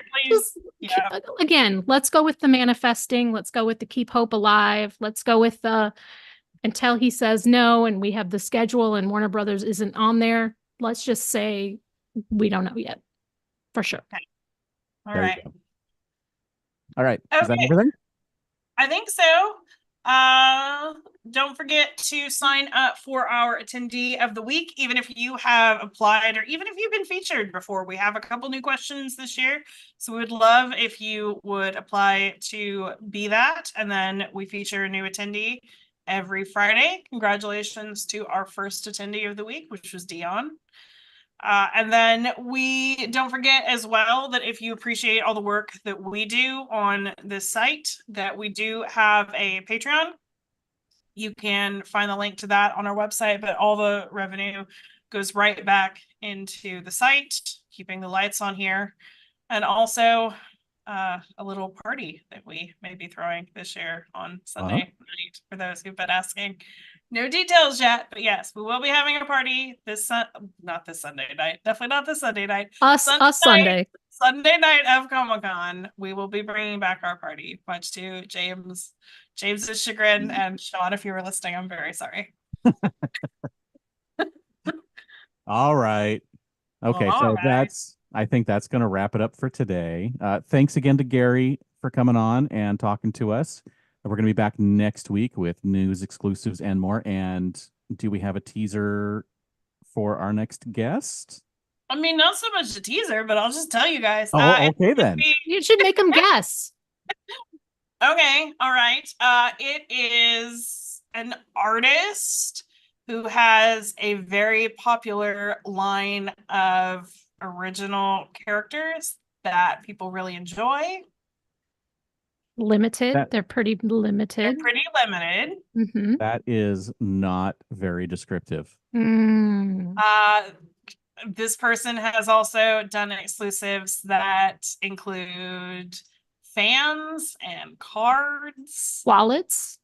Again, let's go with the manifesting. Let's go with the keep hope alive. Let's go with the until he says no and we have the schedule and Warner Brothers isn't on there. let's just say we don't know yet for sure. All There you right. go. All right. Is that Okay. everything? I think so. Don't forget to sign up for our attendee of the week, even if you have applied or even if you've been featured before. We have a couple new questions this year, so we would love if you would apply to be that, and then we feature a new attendee every Friday. Congratulations to our first attendee of the week, which was Dion. And then we don't forget as well that if you appreciate all the work that we do on this site, that we do have a Patreon. You can find the link to that on our website, but all the revenue goes right back into the site, keeping the lights on here. And also a little party that we may be throwing this year on Sunday night for those who've been asking. No details yet, but yes, we will be having a party not this Sunday night, definitely not this Sunday night. Sunday. Sunday night of ComicCon, we will be bringing back our party, much to James's chagrin. And Sean, if you were listening, I'm very sorry. All right. Okay, All so right. I think that's going to wrap it up for today. Thanks again to Gary for coming on and talking to us. We're going to be back next week with news, exclusives, and more. And do we have a teaser for our next guest? I mean, not so much a teaser, but I'll just tell you guys. Oh, okay then. You should make them guess. Okay, all right. It is an artist who has a very popular line of original characters that people really enjoy. Limited. They're pretty limited. They're pretty limited. Mm-hmm. That is not very descriptive. This person has also done exclusives that include fans and cards. Wallets,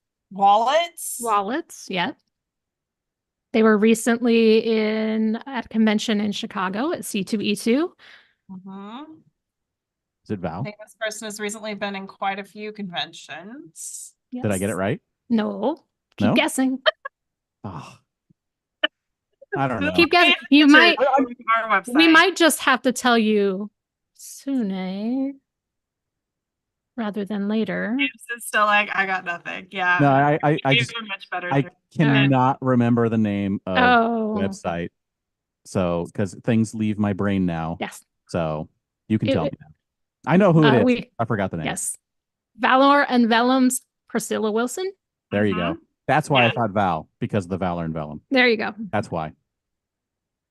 yeah. They were recently at a convention in Chicago at C2E2. Mm-hmm. Is it Val? I think this person has recently been in quite a few conventions. Yes. Did I get it right? No. Keep guessing. Oh. I don't know. Keep guessing. We might just have to tell you sooner rather than later. It's still like, I got nothing. Yeah. No, I just much better. I cannot remember the name of the website. So, because things leave my brain now. Yes. So you can tell me now. I know who it is. I forgot the name. Yes. Valor and Vellum's Priscilla Wilson. There you go. That's why I thought Val, because of the Valor and Vellum. There you go. That's why.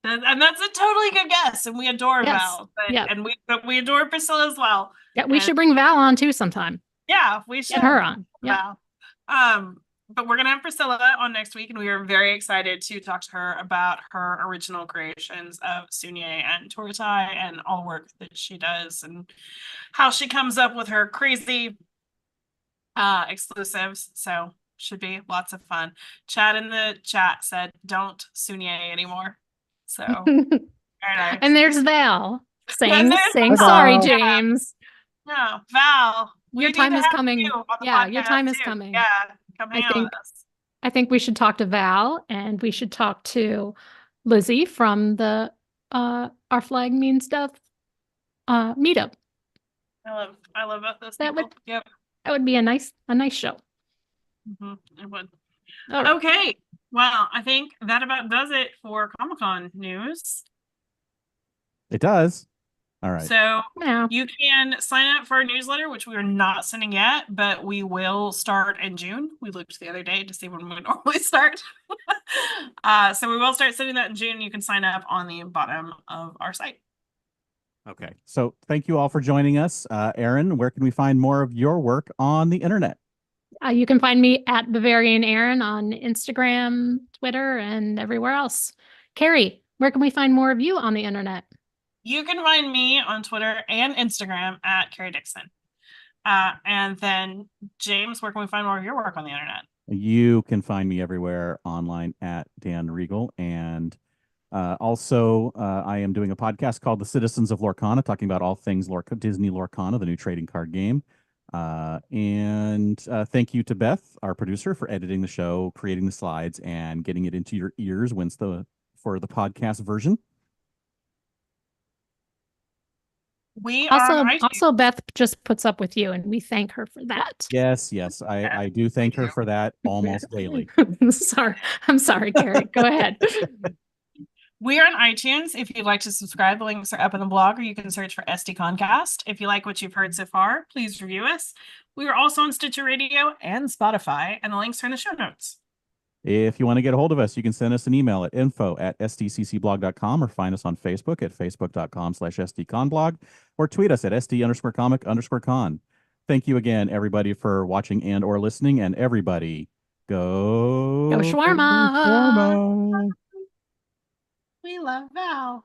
And that's a totally good guess. And we adore Val. And we adore Priscilla as well. Yeah, we should bring Val on too sometime. Yeah, we should get her on. Yeah. But we're gonna have Priscilla on next week, and we are very excited to talk to her about her original creations of Sunye and Toratai and all the work that she does and how she comes up with her crazy exclusives. So should be lots of fun. Chad in the chat said, "Don't Sunye anymore." So very nice. And there's Val saying sorry, James. No, Val. Your time is coming. Yeah, your time is coming. Yeah, come hang out with us. I think we should talk to Val, and we should talk to Lizzie from the Our Flag Means Stuff meetup. I love both those that people. That would be a nice show. Mm-hmm, it would. All right. Okay. Well, I think that about does it for Comic-Con news. It does. All right. So you can sign up for our newsletter, which we are not sending yet, but we will start in June. We looked the other day to see when we normally start. So we will start sending that in June. You can sign up on the bottom of our site. Okay. So thank you all for joining us. Erin, where can we find more of your work on the internet? You can find me at Bavarian Erin on Instagram, Twitter, and everywhere else. Carrie, where can we find more of you on the internet? You can find me on Twitter and Instagram at Carrie Dixon. And then, James, where can we find more of your work on the internet? You can find me everywhere online at Dan Regal. And also, I am doing a podcast called The Citizens of Lorcana, talking about all things Disney Lorcana, the new trading card game. And thank you to Beth, our producer, for editing the show, creating the slides, and getting it into your ears for the podcast version. We are Also, on iTunes. also Beth just puts up with you, and we thank her for that. Yes, I do thank her for that almost daily. Sorry, I'm sorry, Gary. Go ahead. We are on iTunes. If you'd like to subscribe, the links are up in the blog, or you can search for SDConCast. If you like what you've heard so far, please review us. We are also on Stitcher Radio and Spotify, and the links are in the show notes. If you want to get a hold of us, you can send us an email at info@sdccblog.com or find us on Facebook at facebook.com/sdconblog or tweet us at sd_comic_con. Thank you again, everybody, for watching and or listening, and everybody go Go shawarma. shawarma. We love Val.